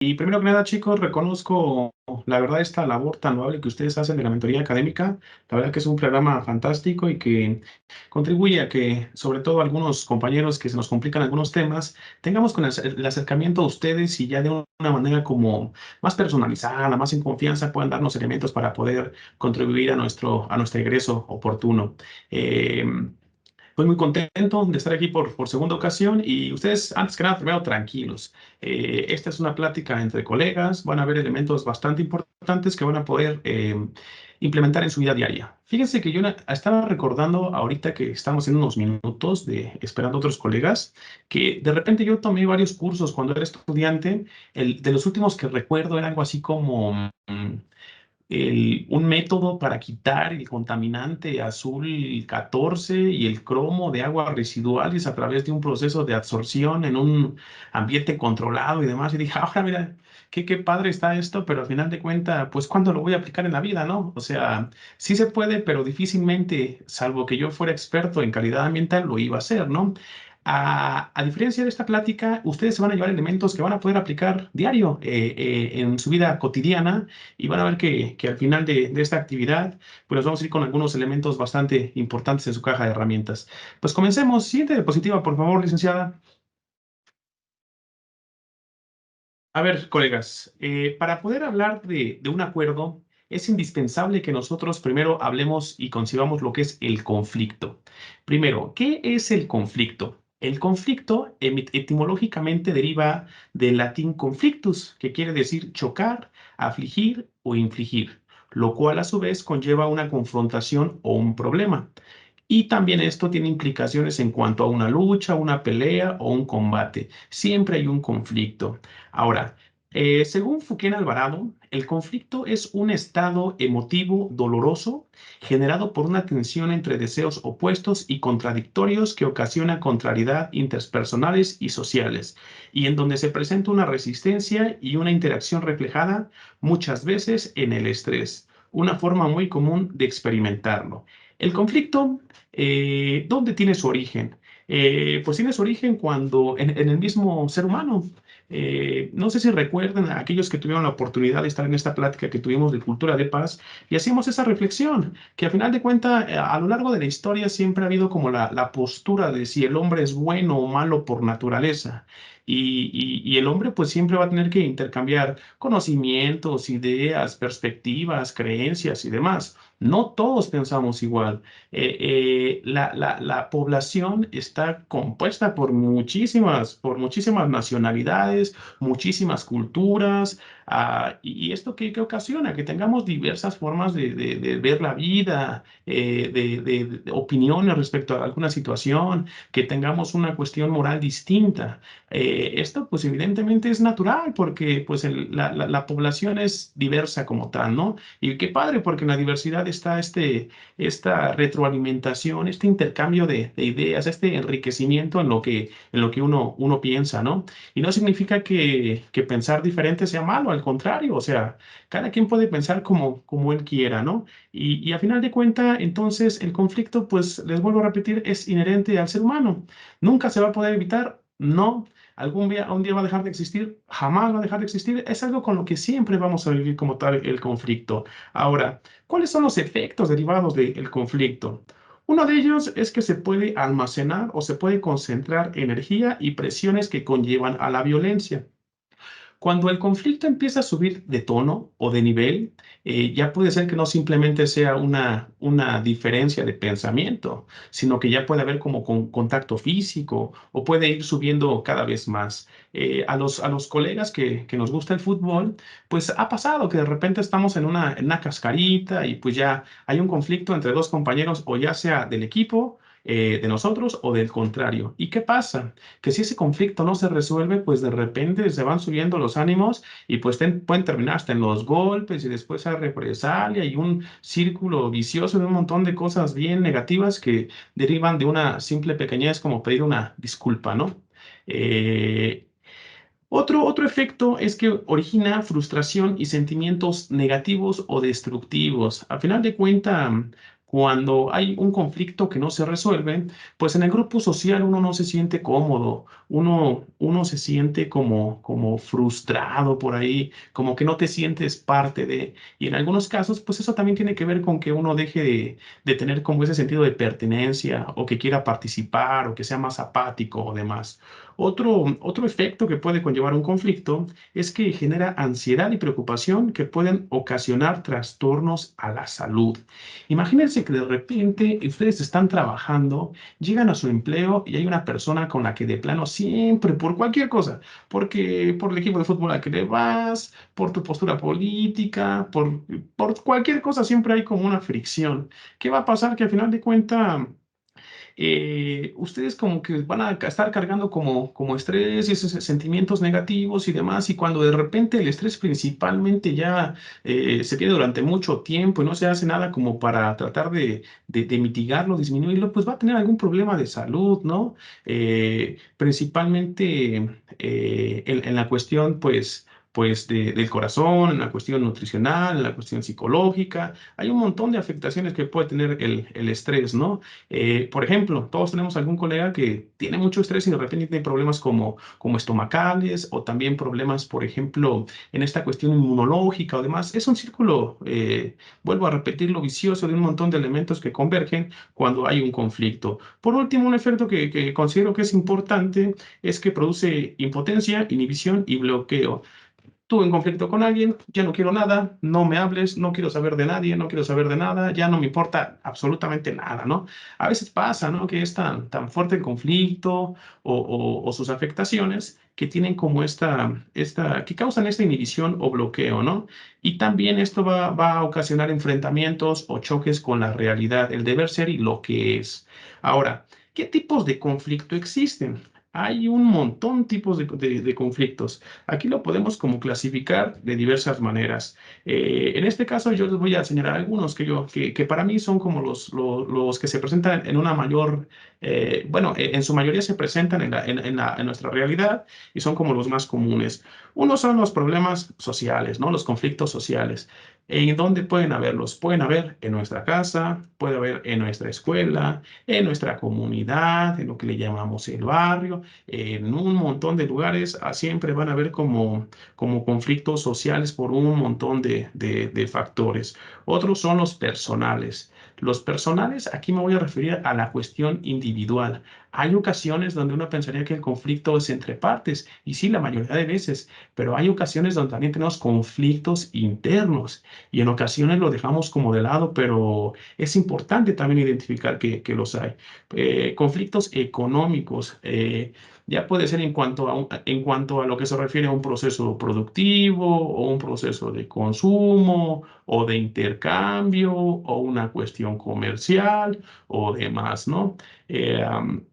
Y primero que nada, chicos, reconozco la verdad esta labor tan noble que ustedes hacen de la mentoría académica. La verdad que es un programa fantástico y que contribuye a que, sobre todo algunos compañeros que se nos complican algunos temas, tengamos con el acercamiento a ustedes y ya de una manera como más personalizada, más en confianza, puedan darnos elementos para poder contribuir a nuestro egreso oportuno. Eh, Estoy muy contento de estar aquí por segunda ocasión y ustedes, antes que nada, primero tranquilos. Esta es una plática entre colegas, van a haber elementos bastante importantes que van a poder implementar en su vida diaria. Fíjense que yo estaba recordando ahorita que estamos en unos minutos de esperando a otros colegas, que de repente yo tomé varios cursos cuando era estudiante. De los últimos que recuerdo era algo así como un método para quitar el contaminante azul 14 y el cromo de aguas residuales a través de un proceso de absorción en un ambiente controlado y demás. Y dije, ahora mira, qué padre está esto, pero al final de cuentas, pues ¿cuándo lo voy a aplicar en la vida, no? O sea, sí se puede, pero difícilmente, salvo que yo fuera experto en calidad ambiental, lo iba a hacer, ¿no? A diferencia de esta plática, ustedes se van a llevar elementos que van a poder aplicar diario en su vida cotidiana y van a ver que al final de esta actividad, pues nos vamos a ir con algunos elementos bastante importantes en su caja de herramientas. Pues comencemos. Siguiente diapositiva, por favor, licenciada. A ver, colegas, para poder hablar de un acuerdo, es indispensable que nosotros primero hablemos y concibamos lo que es el conflicto. Primero, ¿qué es el conflicto? El conflicto etimológicamente deriva del latín conflictus, que quiere decir chocar, afligir o infligir, lo cual a su vez conlleva una confrontación o un problema. Y también esto tiene implicaciones en cuanto a una lucha, una pelea o un combate. Siempre hay un conflicto. Ahora, según Fouquet Alvarado, el conflicto es un estado emotivo doloroso generado por una tensión entre deseos opuestos y contradictorios que ocasiona contrariedad interpersonales y sociales, y en donde se presenta una resistencia y una interacción reflejada muchas veces en el estrés, una forma muy común de experimentarlo. El conflicto, ¿dónde tiene su origen? Pues tiene su origen cuando en el mismo ser humano. No sé si recuerdan a aquellos que tuvieron la oportunidad de estar en esta plática que tuvimos de cultura de paz y hacíamos esa reflexión, que a final de cuentas, a lo largo de la historia siempre ha habido como la postura de si el hombre es bueno o malo por naturaleza. Y el hombre pues siempre va a tener que intercambiar conocimientos, ideas, perspectivas, creencias y demás. No todos pensamos igual. La población está compuesta por muchísimas nacionalidades, muchísimas culturas, y esto qué ocasiona que tengamos diversas formas de ver la vida, de opiniones respecto a alguna situación, que tengamos una cuestión moral distinta. Esto pues evidentemente es natural porque pues la población es diversa como tal, ¿no? Y qué padre porque en la diversidad está esta retroalimentación, este intercambio de ideas, este enriquecimiento en lo que uno piensa, ¿no? Y no significa que pensar diferente sea malo, al contrario, o sea, cada quien puede pensar como él quiera, ¿no? Y a final de cuentas, entonces, el conflicto, pues, les vuelvo a repetir, es inherente al ser humano. Nunca se va a poder evitar, no. Un día va a dejar de existir, jamás va a dejar de existir. Es algo con lo que siempre vamos a vivir como tal el conflicto. Ahora, ¿cuáles son los efectos derivados del conflicto? Uno de ellos es que se puede almacenar o se puede concentrar energía y presiones que conllevan a la violencia. Cuando el conflicto empieza a subir de tono o de nivel, ya puede ser que no simplemente sea una diferencia de pensamiento, sino que ya puede haber como contacto físico o puede ir subiendo cada vez más. A los colegas que nos gusta el fútbol, pues ha pasado que de repente estamos en una cascarita y pues ya hay un conflicto entre dos compañeros o ya sea del equipo, de nosotros o del contrario. ¿Y qué pasa? Que si ese conflicto no se resuelve, pues de repente se van subiendo los ánimos y pues pueden terminar hasta en los golpes y después a represalia y un círculo vicioso de un montón de cosas bien negativas que derivan de una simple pequeñez como pedir una disculpa, ¿no? Eh, otro efecto es que origina frustración y sentimientos negativos o destructivos. A final de cuentas, Cuando hay un conflicto que no se resuelve, pues en el grupo social uno no se siente cómodo, uno se siente como frustrado por ahí, como que no te sientes parte de, y en algunos casos, pues eso también tiene que ver con que uno deje de tener como ese sentido de pertenencia o que quiera participar o que sea más apático o demás. Otro efecto que puede conllevar un conflicto es que genera ansiedad y preocupación que pueden ocasionar trastornos a la salud. Imagínense que de repente ustedes están trabajando, llegan a su empleo y hay una persona con la que de plano siempre, por cualquier cosa, porque por el equipo de fútbol al que le vas, por tu postura política, por cualquier cosa, siempre hay como una fricción. ¿Qué va a pasar? Que al final de cuentas ustedes como que van a estar cargando como estrés y esos sentimientos negativos y demás, y cuando de repente el estrés principalmente ya se tiene durante mucho tiempo y no se hace nada como para tratar de mitigarlo, disminuirlo, pues va a tener algún problema de salud, ¿no? Principalmente en la cuestión, pues del corazón, en la cuestión nutricional, en la cuestión psicológica. Hay un montón de afectaciones que puede tener el estrés, ¿no? Por ejemplo, todos tenemos algún colega que tiene mucho estrés y de repente tiene problemas como estomacales o también problemas, por ejemplo, en esta cuestión inmunológica o demás. Es un círculo, vuelvo a repetirlo, vicioso de un montón de elementos que convergen cuando hay un conflicto. Por último, un efecto que considero que es importante es que produce impotencia, inhibición y bloqueo. Tuve un conflicto con alguien, ya no quiero nada, no me hables, no quiero saber de nadie, no quiero saber de nada, ya no me importa absolutamente nada, ¿no? A veces pasa, ¿no? Que es tan fuerte el conflicto o sus afectaciones que tienen como que causan esta inhibición o bloqueo, ¿no? Y también esto va a ocasionar enfrentamientos o choques con la realidad, el deber ser y lo que es. Ahora, ¿qué tipos de conflicto existen? Hay un montón de tipos de conflictos. Aquí lo podemos como clasificar de diversas maneras. En este caso yo les voy a señalar algunos que para mí son como los que se presentan en una mayor, bueno, en su mayoría se presentan en nuestra realidad y son como los más comunes. Uno son los problemas sociales, ¿no? Los conflictos sociales. ¿En dónde pueden haberlos? Pueden haber en nuestra casa, puede haber en nuestra escuela, en nuestra comunidad, en lo que le llamamos el barrio, en un montón de lugares siempre van a haber como conflictos sociales por un montón de factores. Otros son los personales. Los personales, aquí me voy a referir a la cuestión individual. Hay ocasiones donde uno pensaría que el conflicto es entre partes, y sí, la mayoría de veces, pero hay ocasiones donde también tenemos conflictos internos, y en ocasiones lo dejamos como de lado, pero es importante también identificar que los hay. Conflictos económicos. Ya puede ser en cuanto a lo que se refiere a un proceso productivo o un proceso de consumo o de intercambio o una cuestión comercial o demás, ¿no? Eh, am,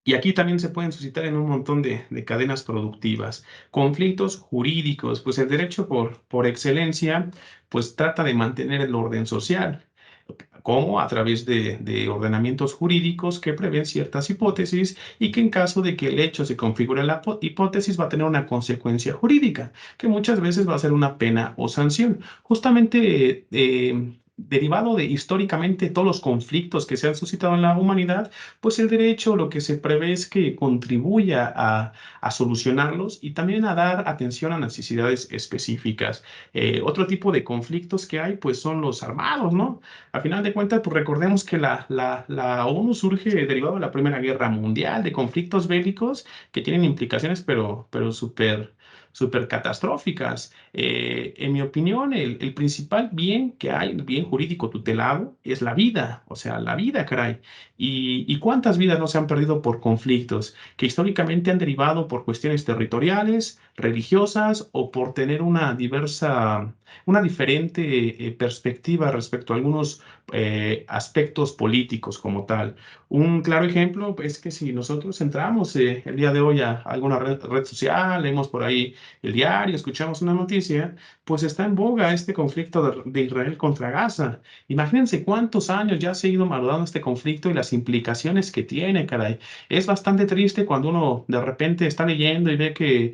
y aquí también se pueden suscitar en un montón de cadenas productivas. Conflictos jurídicos, pues el derecho por excelencia, pues trata de mantener el orden social. ¿Cómo? A través de ordenamientos jurídicos que prevén ciertas hipótesis y que en caso de que el hecho se configure la hipótesis va a tener una consecuencia jurídica, que muchas veces va a ser una pena o sanción. Justamente derivado de históricamente todos los conflictos que se han suscitado en la humanidad, pues el derecho lo que se prevé es que contribuya a solucionarlos y también a dar atención a necesidades específicas. Otro tipo de conflictos que hay, pues son los armados, ¿no? A final de cuentas, pues recordemos que la ONU surge derivado de la Primera Guerra Mundial, de conflictos bélicos que tienen implicaciones, pero súper catastróficas. En mi opinión, el principal bien que hay, el bien jurídico tutelado, es la vida, o sea, la vida, caray. ¿Y cuántas vidas no se han perdido por conflictos que históricamente han derivado por cuestiones territoriales, religiosas o por tener una diferente perspectiva respecto a algunos aspectos políticos como tal? Un claro ejemplo es que si nosotros entramos el día de hoy a alguna red social, leemos por ahí el diario, escuchamos una noticia, pues está en boga este conflicto de Israel contra Gaza. Imagínense cuántos años ya se ha ido madurando este conflicto y las implicaciones que tiene, caray. Es bastante triste cuando uno de repente está leyendo y ve que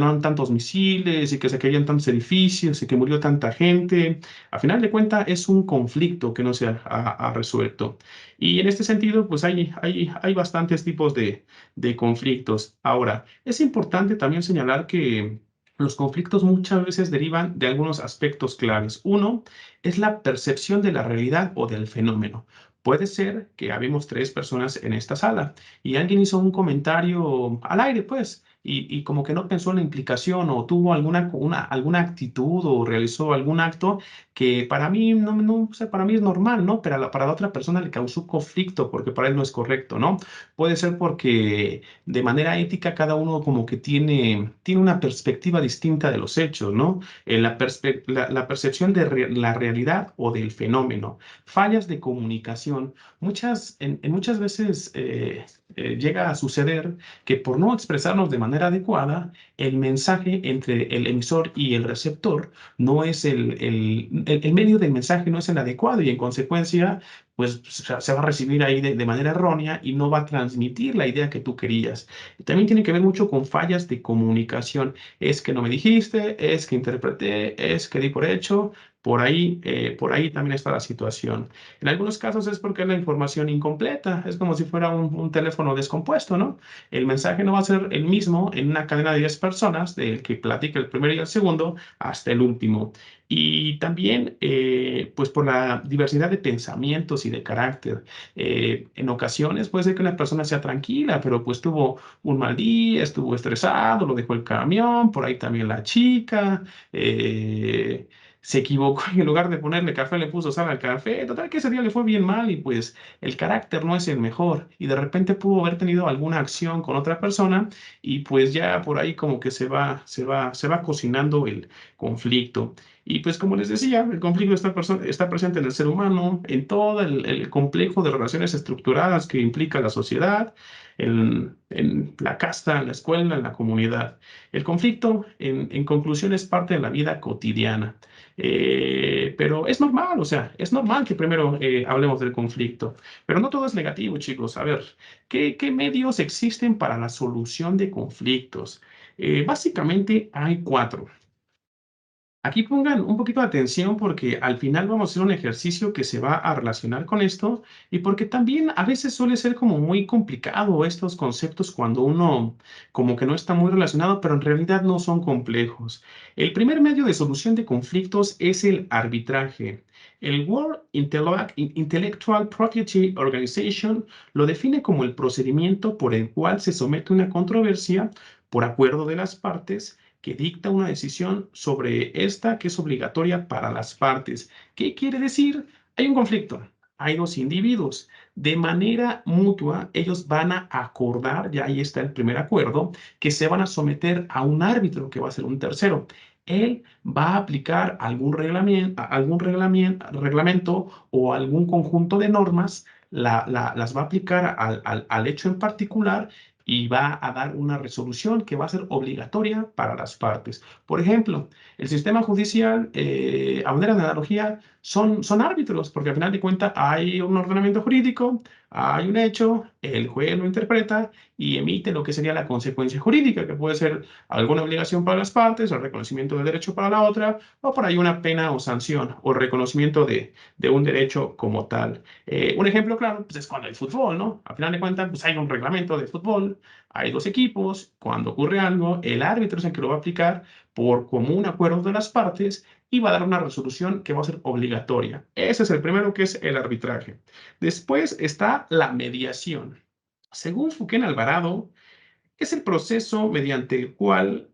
detonaron tantos misiles y que se caían tantos edificios y que murió tanta gente. A final de cuentas es un conflicto que no se ha resuelto. Y en este sentido, pues hay bastantes tipos de conflictos. Ahora, es importante también señalar que los conflictos muchas veces derivan de algunos aspectos claves. Uno es la percepción de la realidad o del fenómeno. Puede ser que habemos tres personas en esta sala y alguien hizo un comentario al aire, pues, y como que no pensó en la implicación o tuvo alguna actitud o realizó algún acto que para mí no, o sea, para mí es normal, ¿no? Pero para la otra persona le causó conflicto porque para él no es correcto, ¿no? Puede ser porque de manera ética cada uno como que tiene una perspectiva distinta de los hechos, ¿no? La percepción de la realidad o del fenómeno. Fallas de comunicación. En muchas veces llega a suceder que por no expresarnos de manera adecuada, el mensaje entre el emisor y el receptor no es el medio del mensaje no es el adecuado y en consecuencia, pues se va a recibir ahí de manera errónea y no va a transmitir la idea que tú querías. También tiene que ver mucho con fallas de comunicación. Es que no me dijiste, es que interpreté, es que di por hecho. Por ahí también está la situación. En algunos casos es porque es la información incompleta, es como si fuera un teléfono descompuesto, ¿no? El mensaje no va a ser el mismo en una cadena de 10 personas, del que platica el primero y el segundo, hasta el último. Y también, pues por la diversidad de pensamientos y de carácter. En ocasiones puede ser que una persona sea tranquila, pero pues tuvo un mal día, estuvo estresado, lo dejó el camión, por ahí también la chica. eh, Se equivocó y en lugar de ponerle café le puso sal al café. Total que ese día le fue bien mal y pues el carácter no es el mejor. Y de repente pudo haber tenido alguna acción con otra persona y pues ya por ahí como que se va cocinando el conflicto. Y pues como les decía, el conflicto está presente en el ser humano, en todo el complejo de relaciones estructuradas que implica la sociedad, en la casta, en la escuela, en la comunidad. El conflicto, en conclusión, es parte de la vida cotidiana. Pero es normal, o sea, es normal que primero hablemos del conflicto, pero no todo es negativo, chicos. A ver, ¿qué medios existen para la solución de conflictos? Básicamente hay cuatro. Aquí pongan un poquito de atención porque al final vamos a hacer un ejercicio que se va a relacionar con esto y porque también a veces suele ser como muy complicado estos conceptos cuando uno como que no está muy relacionado, pero en realidad no son complejos. El primer medio de solución de conflictos es el arbitraje. El World Intellectual Property Organization lo define como el procedimiento por el cual se somete una controversia por acuerdo de las partes que dicta una decisión sobre esta que es obligatoria para las partes. ¿Qué quiere decir? Hay un conflicto, hay dos individuos. De manera mutua, ellos van a acordar, ya ahí está el primer acuerdo, que se van a someter a un árbitro, que va a ser un tercero. Él va a aplicar reglamento o algún conjunto de normas, las va a aplicar al hecho en particular y va a dar una resolución que va a ser obligatoria para las partes. Por ejemplo, el sistema judicial, a manera de analogía, son árbitros, porque al final de cuentas hay un ordenamiento jurídico, hay un hecho, el juez lo interpreta y emite lo que sería la consecuencia jurídica, que puede ser alguna obligación para las partes, o el reconocimiento del derecho para la otra, o por ahí una pena o sanción, o el reconocimiento de un derecho como tal. Un ejemplo claro, pues es cuando hay fútbol, ¿no? Al final de cuentas, pues hay un reglamento de fútbol, hay dos equipos, cuando ocurre algo, el árbitro es el que lo va a aplicar por común acuerdo de las partes y va a dar una resolución que va a ser obligatoria. Ese es el primero, que es el arbitraje. Después está la mediación. Según Fouquet Alvarado, es el proceso mediante el cual,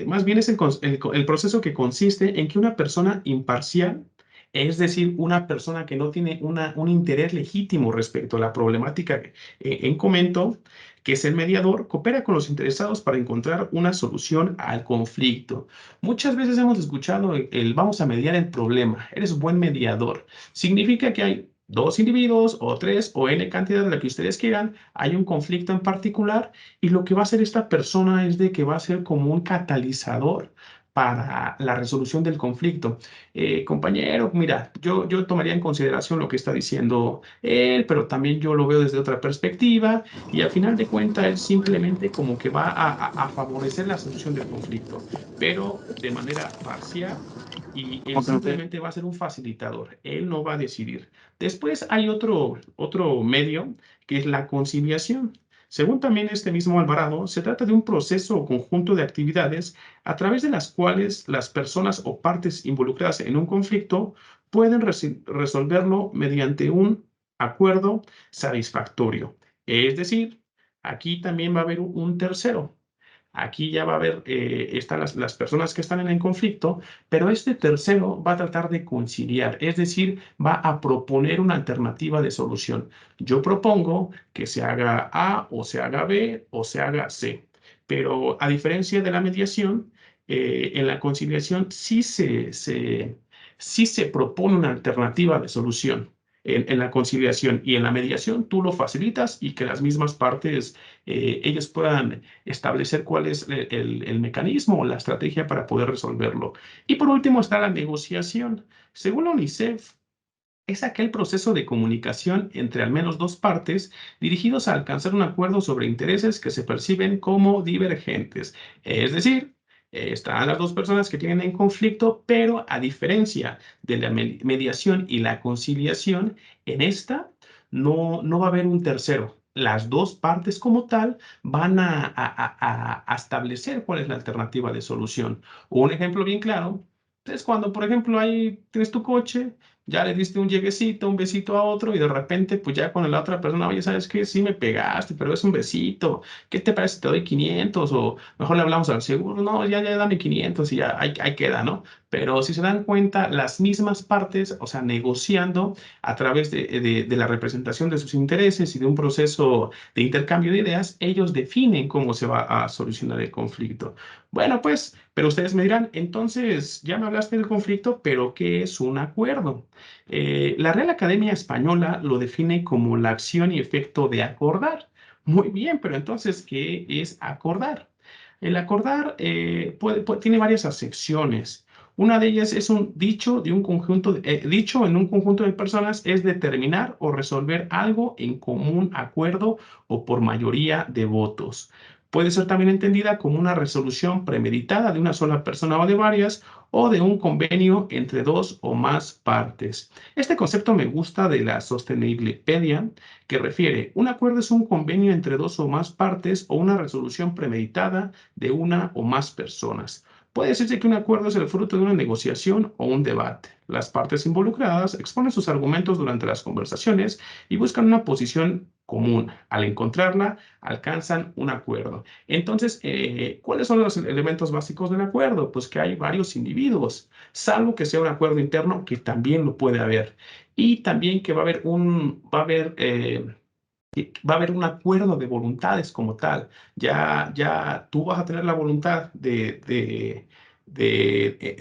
más bien es el proceso que consiste en que una persona imparcial, es decir, una persona que no tiene un interés legítimo respecto a la problemática en comento, que es el mediador, coopera con los interesados para encontrar una solución al conflicto. Muchas veces hemos escuchado el vamos a mediar el problema, eres buen mediador. Significa que hay dos individuos o tres o n cantidad de la que ustedes quieran, hay un conflicto en particular y lo que va a hacer esta persona es de que va a ser como un catalizador para la resolución del conflicto. Compañero, mira, yo tomaría en consideración lo que está diciendo él, pero también yo lo veo desde otra perspectiva y al final de cuentas él simplemente como que va a favorecer la solución del conflicto, pero de manera parcial y él Ok, ok. simplemente va a ser un facilitador, él no va a decidir. Después hay otro medio que es la conciliación. Según también este mismo Alvarado, se trata de un proceso o conjunto de actividades a través de las cuales las personas o partes involucradas en un conflicto pueden resolverlo mediante un acuerdo satisfactorio. Es decir, aquí también va a haber un tercero. Aquí ya va a haber, están las personas que están en el conflicto, pero este tercero va a tratar de conciliar, es decir, va a proponer una alternativa de solución. Yo propongo que se haga A o se haga B o se haga C, pero a diferencia de la mediación, en la conciliación sí se propone una alternativa de solución. En la conciliación y en la mediación, tú lo facilitas y que las mismas partes, ellos puedan establecer cuál es el mecanismo o la estrategia para poder resolverlo. Y por último está la negociación. Según la UNICEF, es aquel proceso de comunicación entre al menos dos partes dirigidos a alcanzar un acuerdo sobre intereses que se perciben como divergentes. Es decir, están las dos personas que tienen en conflicto, pero a diferencia de la mediación y la conciliación, en esta no va a haber un tercero. Las dos partes como tal van a establecer cuál es la alternativa de solución. Un ejemplo bien claro es cuando, por ejemplo, ahí tienes tu coche, ya le diste un lleguecito, un besito a otro y de repente, pues ya con la otra persona, oye, ¿sabes qué? Sí me pegaste, pero es un besito. ¿Qué te parece si te doy 500? O mejor le hablamos al seguro. No, ya dame 500 y ya ahí queda, ¿no? Pero si se dan cuenta, las mismas partes, o sea, negociando a través de la representación de sus intereses y de un proceso de intercambio de ideas, ellos definen cómo se va a solucionar el conflicto. Bueno, pues, pero ustedes me dirán, entonces, ya me hablaste del conflicto, pero ¿qué es un acuerdo? La Real Academia Española lo define como la acción y efecto de acordar. Muy bien, pero entonces, ¿qué es acordar? El acordar tiene varias acepciones. Una de ellas es un dicho de un conjunto, dicho en un conjunto de personas es determinar o resolver algo en común acuerdo o por mayoría de votos. Puede ser también entendida como una resolución premeditada de una sola persona o de varias, o de un convenio entre dos o más partes. Este concepto me gusta de la Sostenibilipedia, que refiere, un acuerdo es un convenio entre dos o más partes o una resolución premeditada de una o más personas. Puede decirse que un acuerdo es el fruto de una negociación o un debate. Las partes involucradas exponen sus argumentos durante las conversaciones y buscan una posición común. Al encontrarla, alcanzan un acuerdo. Entonces, ¿cuáles son los elementos básicos del acuerdo? Pues que hay varios individuos, salvo que sea un acuerdo interno, que también lo puede haber. Y también que va a haber un acuerdo de voluntades como tal. Ya tú vas a tener la voluntad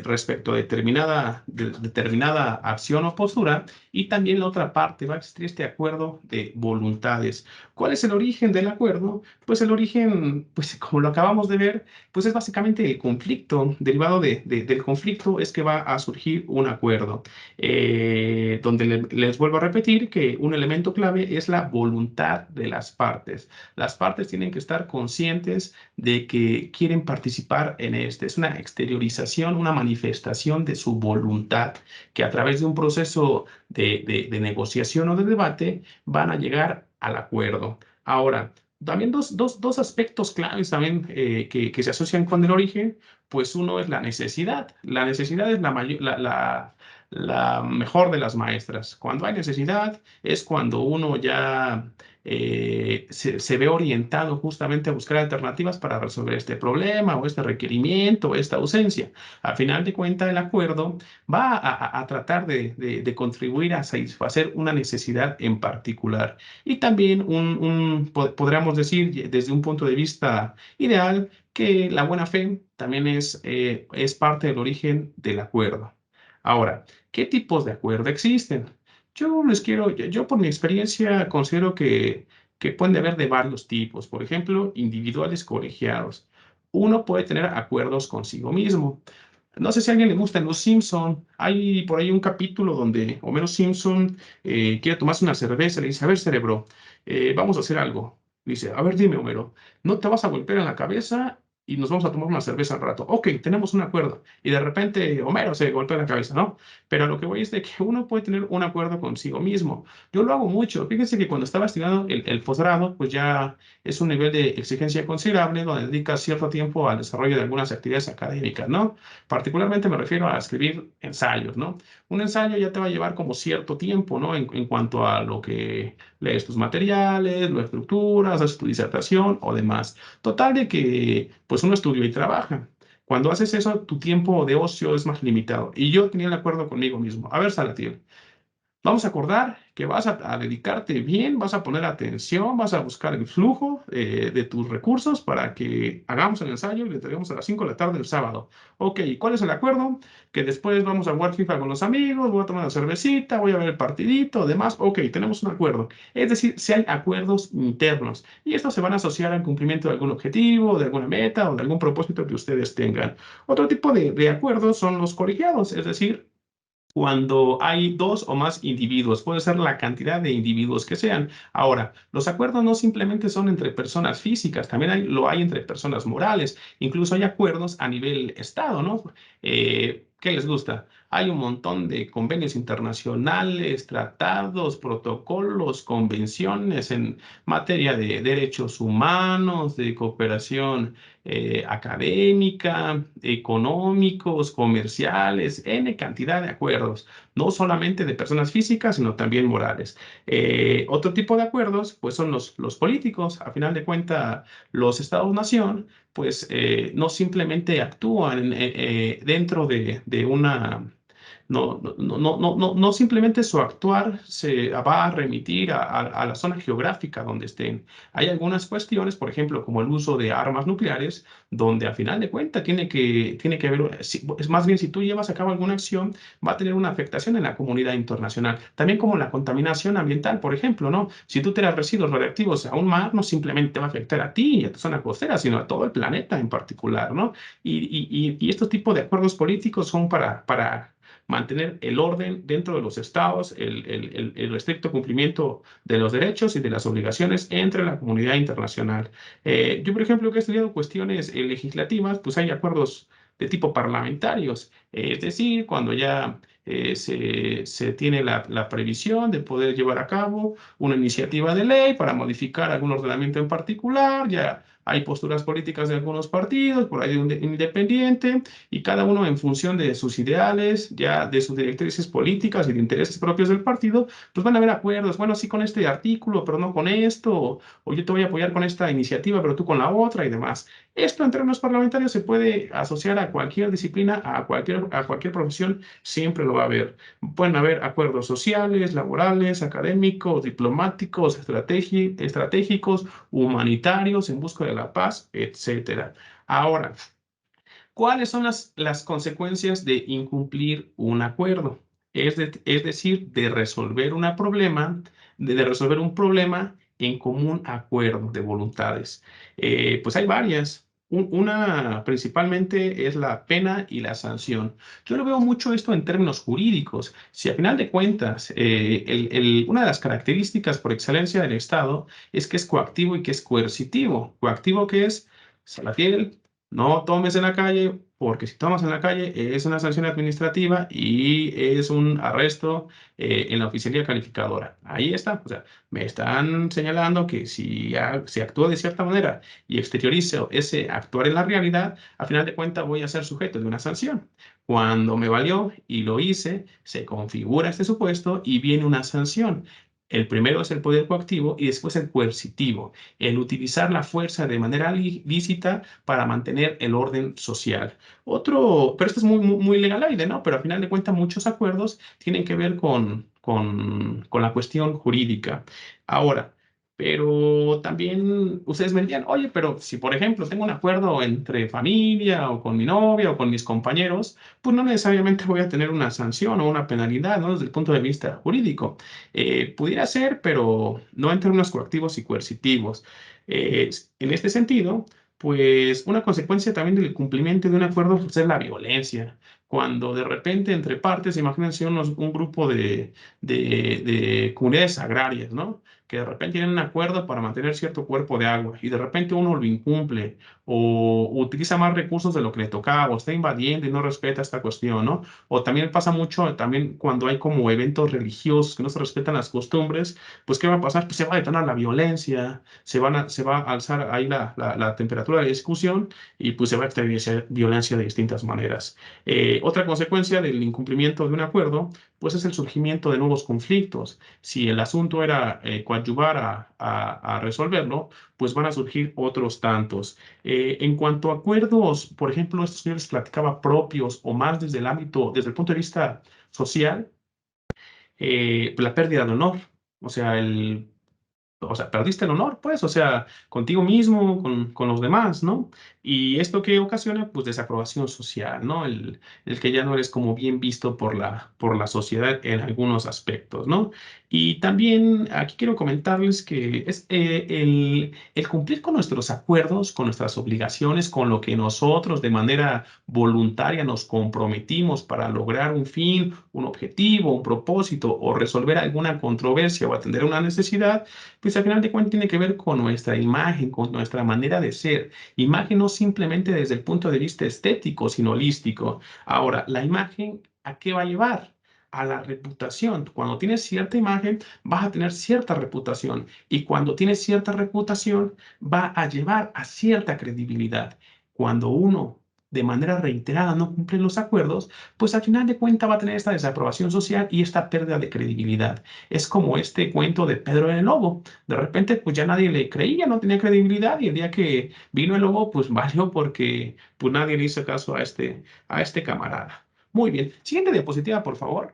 respecto a determinada acción o postura y también la otra parte va a existir este acuerdo de voluntades. ¿Cuál es el origen del acuerdo? Pues el origen, pues como lo acabamos de ver, pues es básicamente el conflicto. Derivado del conflicto es que va a surgir un acuerdo, donde les vuelvo a repetir que un elemento clave es la voluntad de las partes. Las partes tienen que estar conscientes de que quieren participar en este. Es una exteriorización, una manifestación de su voluntad, que a través de un proceso de negociación o de debate van a llegar al acuerdo. Ahora, también dos aspectos claves también, que se asocian con el origen, pues uno es la necesidad. La necesidad es la mejor de las maestras. Cuando hay necesidad es cuando uno ya se ve orientado justamente a buscar alternativas para resolver este problema o este requerimiento o esta ausencia. Al final de cuentas, el acuerdo va a tratar de contribuir a satisfacer una necesidad en particular. Y también podríamos decir desde un punto de vista ideal que la buena fe también es parte del origen del acuerdo. Ahora, ¿qué tipos de acuerdo existen? Yo por mi experiencia considero que pueden haber de varios tipos, por ejemplo, individuales colegiados. uno puede tener acuerdos consigo mismo. No sé si a alguien le gustan los Simpson. Hay por ahí un capítulo donde Homero Simpson quiere tomarse una cerveza. Le dice, a ver, cerebro, vamos a hacer algo. Dice, a ver, dime, Homero, ¿no te vas a golpear en la cabeza y nos vamos a tomar una cerveza al rato? Ok, tenemos un acuerdo. Y de repente Homero se golpea la cabeza, ¿no? Pero lo que voy es de que uno puede tener un acuerdo consigo mismo. Yo lo hago mucho. Fíjense que cuando estaba estudiando el posgrado, pues ya es un nivel de exigencia considerable donde dedica cierto tiempo al desarrollo de algunas actividades académicas, ¿no? Particularmente me refiero a escribir ensayos, ¿no? Un ensayo ya te va a llevar como cierto tiempo, ¿no? En cuanto a lo que lees tus materiales, lo estructuras, haces tu disertación o demás. Total de que, pues uno estudia y trabaja. Cuando haces eso, tu tiempo de ocio es más limitado. Y yo tenía el acuerdo conmigo mismo. A ver, Salatiel, vamos a acordar que vas a dedicarte bien, vas a poner atención, vas a buscar el flujo de tus recursos para que hagamos el ensayo y le entreguemos a las 5 de la tarde del sábado. Ok, ¿cuál es el acuerdo? Que después vamos a jugar FIFA con los amigos, voy a tomar una cervecita, voy a ver el partidito, demás. Ok, tenemos un acuerdo. Es decir, si hay acuerdos internos y estos se van a asociar al cumplimiento de algún objetivo, de alguna meta o de algún propósito que ustedes tengan. Otro tipo de acuerdos son los colegiados, es decir, cuando hay dos o más individuos, puede ser la cantidad de individuos que sean. Ahora, los acuerdos no simplemente son entre personas físicas, también lo hay entre personas morales, incluso hay acuerdos a nivel Estado, ¿no? ¿Qué les gusta? Hay un montón de convenios internacionales, tratados, protocolos, convenciones en materia de derechos humanos, de cooperación académica, económicos, comerciales, N cantidad de acuerdos, no solamente de personas físicas, sino también morales. Otro tipo de acuerdos, pues son los políticos. A final de cuentas, los estados-nación, pues no simplemente actúan dentro de una... No simplemente su actuar se va a remitir a la zona geográfica donde estén. Hay algunas cuestiones, por ejemplo, como el uso de armas nucleares, donde al final de cuentas tiene que haber, es más bien si tú llevas a cabo alguna acción, va a tener una afectación en la comunidad internacional. También como la contaminación ambiental, por ejemplo, ¿no? Si tú tiras residuos radiactivos a un mar, no simplemente va a afectar a ti y a tu zona costera, sino a todo el planeta en particular, ¿no? Y estos tipos de acuerdos políticos son para mantener el orden dentro de los estados, el estricto cumplimiento de los derechos y de las obligaciones entre la comunidad internacional. Yo, por ejemplo, que he estudiado cuestiones legislativas, pues hay acuerdos de tipo parlamentarios, es decir, cuando ya se tiene la previsión de poder llevar a cabo una iniciativa de ley para modificar algún ordenamiento en particular, ya hay posturas políticas de algunos partidos, por ahí de un independiente, y cada uno en función de sus ideales, ya de sus directrices políticas y de intereses propios del partido, pues van a haber acuerdos, bueno, sí con este artículo, pero no con esto, o yo te voy a apoyar con esta iniciativa, pero tú con la otra y demás. Esto en términos parlamentarios se puede asociar a cualquier disciplina, a cualquier profesión, siempre lo va a haber. Pueden haber acuerdos sociales, laborales, académicos, diplomáticos, estratégicos, humanitarios, en busca de la paz, etcétera. Ahora, ¿cuáles son las consecuencias de incumplir un acuerdo? Es decir, de resolver un problema en común acuerdo de voluntades. Pues hay varias. Una principalmente es la pena y la sanción. Yo lo veo mucho esto en términos jurídicos. Si a final de cuentas, una de las características por excelencia del Estado es que es coactivo y que es coercitivo. Coactivo que es, Salatiel, no tomes en la calle, porque si tomas en la calle es una sanción administrativa y es un arresto en la oficialía calificadora. Ahí está. O sea, me están señalando que si actúo de cierta manera y exteriorizo ese actuar en la realidad, a final de cuentas voy a ser sujeto de una sanción. Cuando me valió y lo hice, se configura este supuesto y viene una sanción. El primero es el poder coactivo y después el coercitivo, el utilizar la fuerza de manera lícita para mantener el orden social. Pero esto es muy legaloide, ¿no? Pero al final de cuentas muchos acuerdos tienen que ver con la cuestión jurídica. Ahora, pero también ustedes me dirían, oye, pero si por ejemplo tengo un acuerdo entre familia o con mi novia o con mis compañeros, pues no necesariamente voy a tener una sanción o una penalidad, ¿no? Desde el punto de vista jurídico. Pudiera ser, pero no en términos coactivos y coercitivos. En este sentido, Pues una consecuencia también del cumplimiento de un acuerdo pues, es la violencia. Cuando de repente entre partes, imagínense un grupo de comunidades agrarias, ¿no? Que de repente tienen un acuerdo para mantener cierto cuerpo de agua y de repente uno lo incumple o utiliza más recursos de lo que le tocaba o está invadiendo y no respeta esta cuestión, ¿no? O también pasa mucho también cuando hay como eventos religiosos que no se respetan las costumbres, pues ¿qué va a pasar? Pues se va a detonar la violencia, se va a alzar ahí la temperatura de discusión y pues se va a exteriorizar violencia de distintas maneras. Otra consecuencia del incumplimiento de un acuerdo, pues es el surgimiento de nuevos conflictos. Si el asunto era coadyuvar a resolverlo, pues van a surgir otros tantos. En cuanto a acuerdos, por ejemplo, estos que yo les platicaba propios o más desde el ámbito, desde el punto de vista social, la pérdida de honor. O sea, perdiste el honor, pues, o sea, contigo mismo, con los demás, ¿no? Y esto que ocasiona, pues, desaprobación social, ¿no? El que ya no eres como bien visto por la sociedad en algunos aspectos, ¿no? Y también aquí quiero comentarles que es el cumplir con nuestros acuerdos, con nuestras obligaciones, con lo que nosotros de manera voluntaria nos comprometimos para lograr un fin, un objetivo, un propósito o resolver alguna controversia o atender una necesidad, pues al final de cuentas tiene que ver con nuestra imagen, con nuestra manera de ser. Imagen no simplemente desde el punto de vista estético, sino holístico. Ahora, la imagen, ¿a qué va a llevar? A la reputación. Cuando tienes cierta imagen, vas a tener cierta reputación. Y cuando tienes cierta reputación, va a llevar a cierta credibilidad. Cuando uno de manera reiterada no cumple los acuerdos, pues al final de cuentas va a tener esta desaprobación social y esta pérdida de credibilidad. Es como este cuento de Pedro el Lobo. De repente, pues ya nadie le creía, no tenía credibilidad y el día que vino el lobo, pues valió porque pues nadie le hizo caso a este camarada. Muy bien. Siguiente diapositiva, por favor.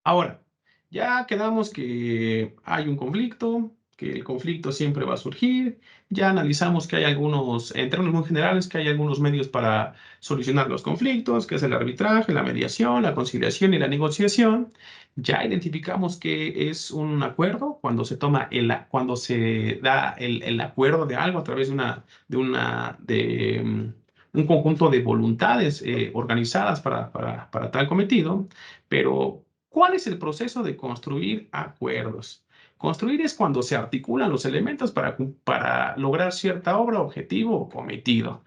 Ahora, ya quedamos que hay un conflicto, que el conflicto siempre va a surgir. Ya analizamos que hay algunos, en términos muy generales, que hay algunos medios para solucionar los conflictos, que es el arbitraje, la mediación, la conciliación y la negociación. Ya identificamos que es un acuerdo cuando se toma cuando se da el acuerdo de algo a través de un conjunto de voluntades organizadas para tal cometido. Pero ¿cuál es el proceso de construir acuerdos? Construir es cuando se articulan los elementos para lograr cierta obra, objetivo o cometido.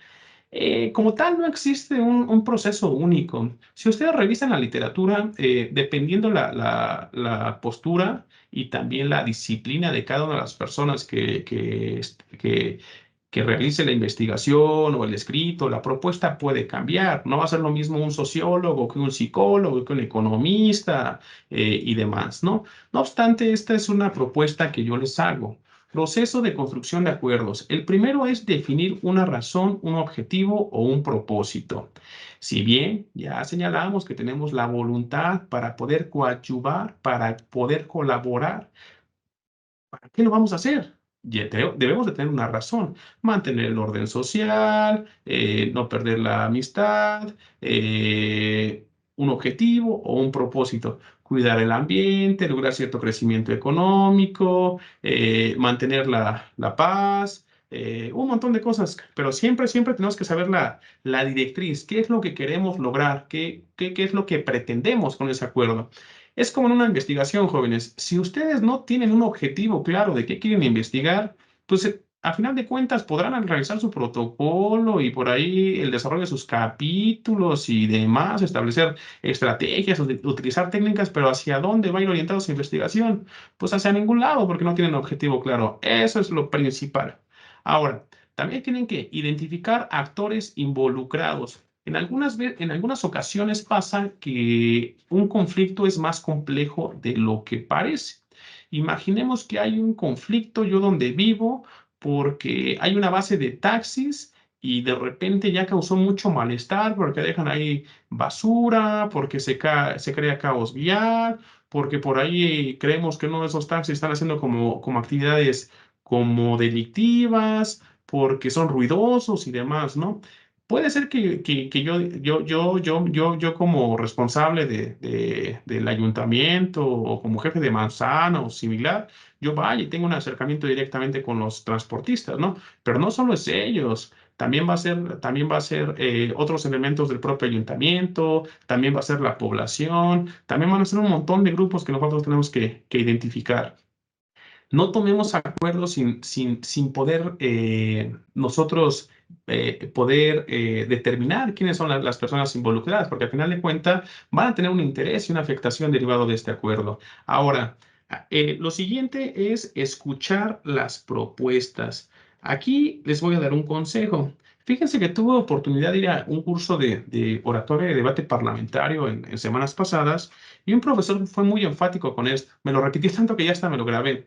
Como tal, no existe un proceso único. Si ustedes revisan la literatura, dependiendo la postura y también la disciplina de cada una de las personas que realice la investigación o el escrito, la propuesta puede cambiar. No va a ser lo mismo un sociólogo que un psicólogo, que un economista y demás, ¿no? No obstante, esta es una propuesta que yo les hago. Proceso de construcción de acuerdos. El primero es definir una razón, un objetivo o un propósito. Si bien ya señalamos que tenemos la voluntad para poder coadyuvar, para poder colaborar, ¿para qué lo vamos a hacer? Debemos de tener una razón, mantener el orden social, no perder la amistad, un objetivo o un propósito, cuidar el ambiente, lograr cierto crecimiento económico, mantener la paz, un montón de cosas, pero siempre, siempre tenemos que saber la directriz, qué es lo que queremos lograr, qué es lo que pretendemos con ese acuerdo. Es como en una investigación, jóvenes. Si ustedes no tienen un objetivo claro de qué quieren investigar, pues a final de cuentas podrán realizar su protocolo y por ahí el desarrollo de sus capítulos y demás, establecer estrategias, utilizar técnicas, pero ¿hacia dónde va a ir orientada su investigación? Pues hacia ningún lado porque no tienen objetivo claro. Eso es lo principal. Ahora, también tienen que identificar actores involucrados. En algunas ocasiones pasa que un conflicto es más complejo de lo que parece. Imaginemos que hay un conflicto yo donde vivo porque hay una base de taxis y de repente ya causó mucho malestar porque dejan ahí basura, porque se crea caos vial, porque por ahí creemos que uno de esos taxis están haciendo como actividades como delictivas, porque son ruidosos y demás, ¿no? Puede ser que yo como responsable del ayuntamiento o como jefe de manzana o similar, yo vaya y tengo un acercamiento directamente con los transportistas, ¿no? Pero no solo es ellos. También va a ser otros elementos del propio ayuntamiento, también va a ser la población, también van a ser un montón de grupos que nosotros tenemos que identificar. No tomemos acuerdos sin poder nosotros poder determinar quiénes son las personas involucradas, porque al final de cuentas van a tener un interés y una afectación derivado de este acuerdo. Ahora, lo siguiente es escuchar las propuestas. Aquí les voy a dar un consejo. Fíjense que tuve oportunidad de ir a un curso de oratoria y debate parlamentario en semanas pasadas y un profesor fue muy enfático con esto. Me lo repitió tanto que ya hasta me lo grabé.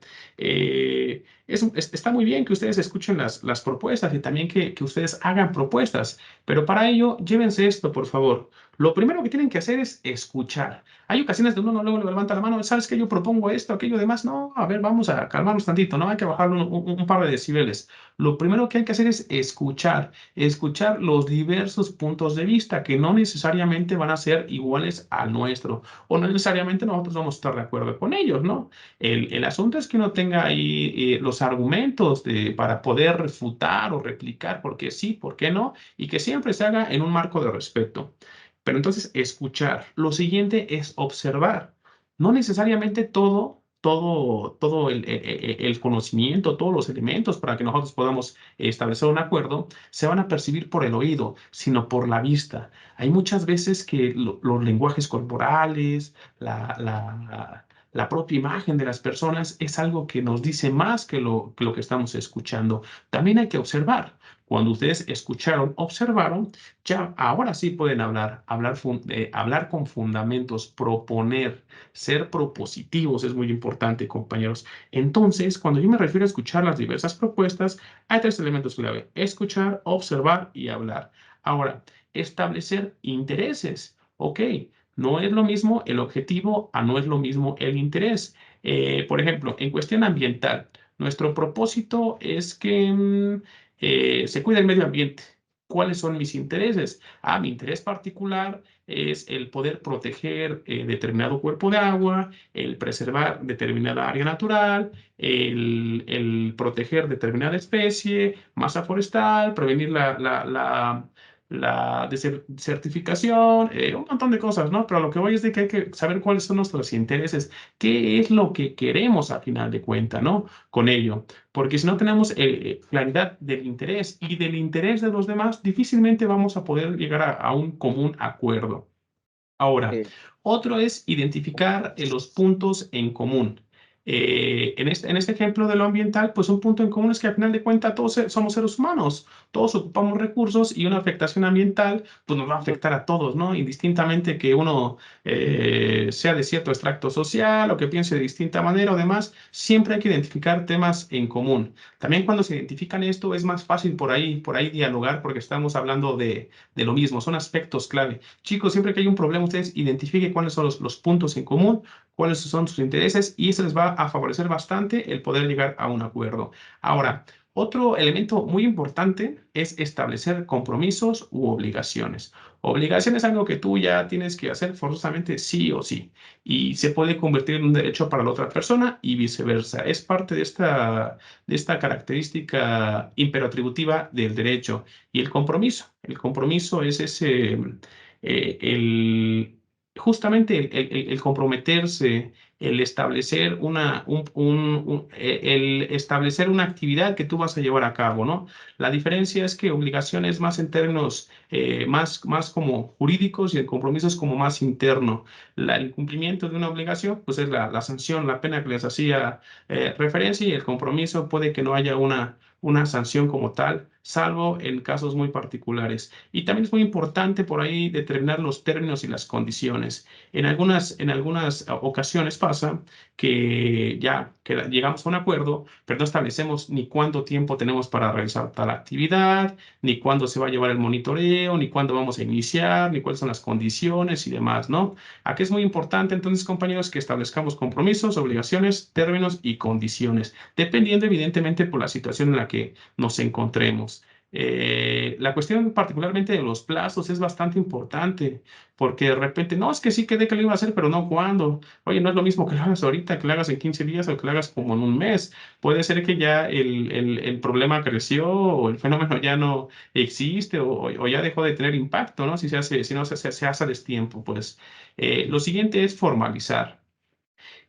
Está muy bien que ustedes escuchen las propuestas y también que ustedes hagan propuestas, pero para ello llévense esto, por favor. Lo primero que tienen que hacer es escuchar. Hay ocasiones donde uno luego levanta la mano, ¿sabes qué? Yo propongo esto, aquello, demás. No, a ver, vamos a calmarnos tantito, ¿no? Hay que bajarle un par de decibeles. Lo primero que hay que hacer es escuchar los diversos puntos de vista que no necesariamente van a ser iguales al nuestro o no necesariamente nosotros vamos a estar de acuerdo con ellos, ¿no? El asunto es que uno tenga ahí los argumentos para poder refutar o replicar por qué sí, por qué no, y que siempre se haga en un marco de respeto. Pero entonces, escuchar. Lo siguiente es observar. No necesariamente todo el conocimiento, todos los elementos para que nosotros podamos establecer un acuerdo, se van a percibir por el oído, sino por la vista. Hay muchas veces que los lenguajes corporales, la propia imagen de las personas es algo que nos dice más que lo que estamos escuchando. También hay que observar. Cuando ustedes escucharon, observaron, ya ahora sí pueden hablar con fundamentos, proponer, ser propositivos es muy importante, compañeros. Entonces, cuando yo me refiero a escuchar las diversas propuestas, hay tres elementos clave: escuchar, observar y hablar. Ahora, establecer intereses. Ok, no es lo mismo el objetivo a no es lo mismo el interés. Por ejemplo, en cuestión ambiental, nuestro propósito es que se cuide el medio ambiente. ¿Cuáles son mis intereses? Mi interés particular es el poder proteger determinado cuerpo de agua, el preservar determinada área natural, el proteger determinada especie, masa forestal, prevenir la desertificación, un montón de cosas, ¿no? Pero lo que voy es de que hay que saber cuáles son nuestros intereses, qué es lo que queremos a final de cuenta, ¿no? Con ello. Porque si no tenemos claridad del interés y del interés de los demás, difícilmente vamos a poder llegar a un común acuerdo. Ahora, Sí, otro es identificar los puntos en común. En este ejemplo de lo ambiental, pues un punto en común es que al final de cuentas todos somos seres humanos, todos ocupamos recursos y una afectación ambiental pues nos va a afectar a todos, ¿no? Indistintamente que uno sea de cierto extracto social o que piense de distinta manera o demás, siempre hay que identificar temas en común. También cuando se identifican esto es más fácil por ahí dialogar porque estamos hablando de lo mismo, son aspectos clave. Chicos, siempre que hay un problema, ustedes identifiquen cuáles son los puntos en común, cuáles son sus intereses y eso les va a favorecer bastante el poder llegar a un acuerdo. Ahora, otro elemento muy importante es establecer compromisos u obligaciones. Obligación es algo que tú ya tienes que hacer forzosamente sí o sí y se puede convertir en un derecho para la otra persona y viceversa. Es parte de esta característica imperatributiva del derecho y el compromiso. El compromiso es eh, el, justamente el comprometerse, el establecer el establecer una actividad que tú vas a llevar a cabo, ¿no? La diferencia es que obligación es más en términos más como jurídicos y el compromiso es como más interno. El cumplimiento de una obligación, pues es la sanción, la pena que les hacía referencia y el compromiso puede que no haya una sanción como tal, salvo en casos muy particulares. Y también es muy importante por ahí determinar los términos y las condiciones. En algunas ocasiones pasa que ya que llegamos a un acuerdo, pero no establecemos ni cuánto tiempo tenemos para realizar tal actividad, ni cuándo se va a llevar el monitoreo, ni cuándo vamos a iniciar, ni cuáles son las condiciones y demás, ¿no? Aquí es muy importante entonces, compañeros, que establezcamos compromisos, obligaciones, términos y condiciones, dependiendo evidentemente por la situación en la que nos encontremos. La cuestión particularmente de los plazos es bastante importante, porque de repente, no, es que sí quedé que lo iba a hacer, pero no cuándo. Oye, no es lo mismo que lo hagas ahorita, que lo hagas en 15 días o que lo hagas como en un mes. Puede ser que ya el problema creció o el fenómeno ya no existe o ya dejó de tener impacto, ¿no? Si se hace, si no se hace a destiempo, pues. Lo siguiente es formalizar.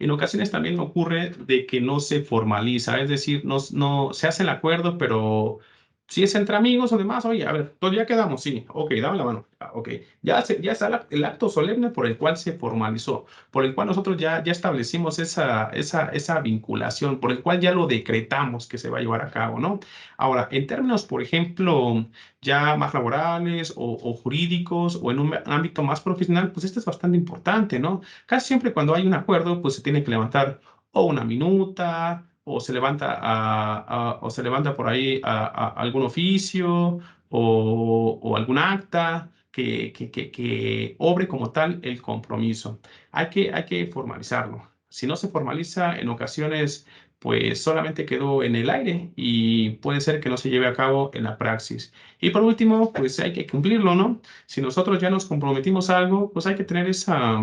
En ocasiones también ocurre de que no se formaliza, es decir, no se hace el acuerdo, pero si es entre amigos o demás, oye, a ver, todavía quedamos, sí, ok, dame la mano, ok, ya está el acto solemne por el cual se formalizó, por el cual nosotros ya establecimos esa vinculación, por el cual ya lo decretamos que se va a llevar a cabo, ¿no? Ahora, en términos, por ejemplo, ya más laborales o jurídicos o en un ámbito más profesional, pues esto es bastante importante, ¿no? Casi siempre cuando hay un acuerdo, pues se tiene que levantar o una minuta, o se levanta, o se levanta por ahí algún oficio o algún acta que obre como tal el compromiso. Hay que formalizarlo. Si no se formaliza, en ocasiones, pues solamente quedó en el aire y puede ser que no se lleve a cabo en la praxis. Y por último, pues hay que cumplirlo, ¿no? Si nosotros ya nos comprometimos a algo, pues hay que tener esa,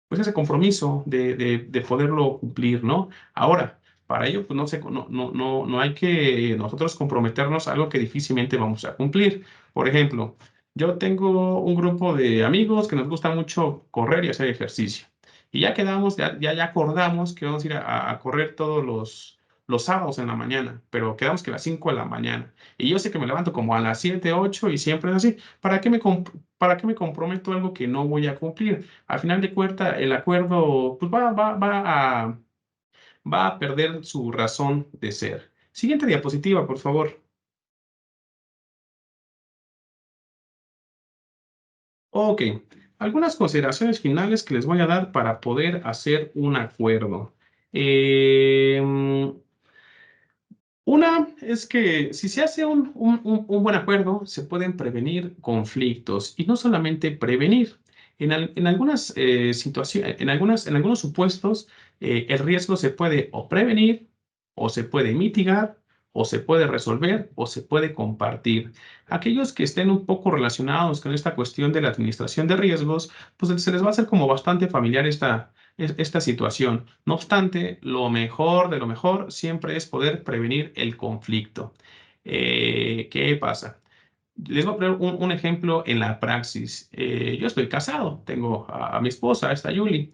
pues ese compromiso de poderlo cumplir, ¿no? Ahora, para ello, pues no hay que nosotros comprometernos a algo que difícilmente vamos a cumplir. Por ejemplo, yo tengo un grupo de amigos que nos gusta mucho correr y hacer ejercicio. Y ya quedamos, ya acordamos que vamos a ir a correr todos los sábados en la mañana, pero quedamos que a las 5 de la mañana. Y yo sé que me levanto como a las 7 8 y siempre es así. ¿Para qué me comprometo a algo que no voy a cumplir? Al final de cuentas, el acuerdo pues, va a perder su razón de ser. Siguiente diapositiva, por favor. Ok, algunas consideraciones finales que les voy a dar para poder hacer un acuerdo. Una es que si se hace un buen acuerdo, se pueden prevenir conflictos y no solamente prevenir. En algunas situaciones, en algunos supuestos, el riesgo se puede o prevenir, o se puede mitigar, o se puede resolver, o se puede compartir. Aquellos que estén un poco relacionados con esta cuestión de la administración de riesgos, pues se les va a hacer como bastante familiar esta situación. No obstante, lo mejor de lo mejor siempre es poder prevenir el conflicto. ¿Qué pasa? Les voy a poner un ejemplo en la praxis. Yo estoy casado, tengo a mi esposa, esta Yuli.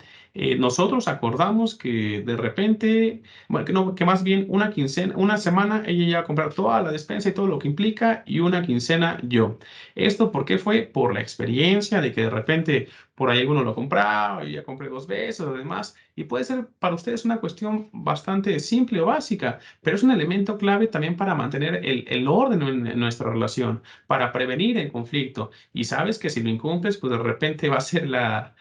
Nosotros acordamos que de repente, bueno, que no, que más bien una quincena, una semana ella iba a comprar toda la despensa y todo lo que implica, y una quincena yo. ¿Esto por qué fue? Por la experiencia de que de repente por ahí alguno lo compraba, yo ya compré dos veces o demás, y puede ser para ustedes una cuestión bastante simple o básica, pero es un elemento clave también para mantener el orden en nuestra relación, para prevenir el conflicto. Y sabes que si lo incumples, pues de repente va a ser la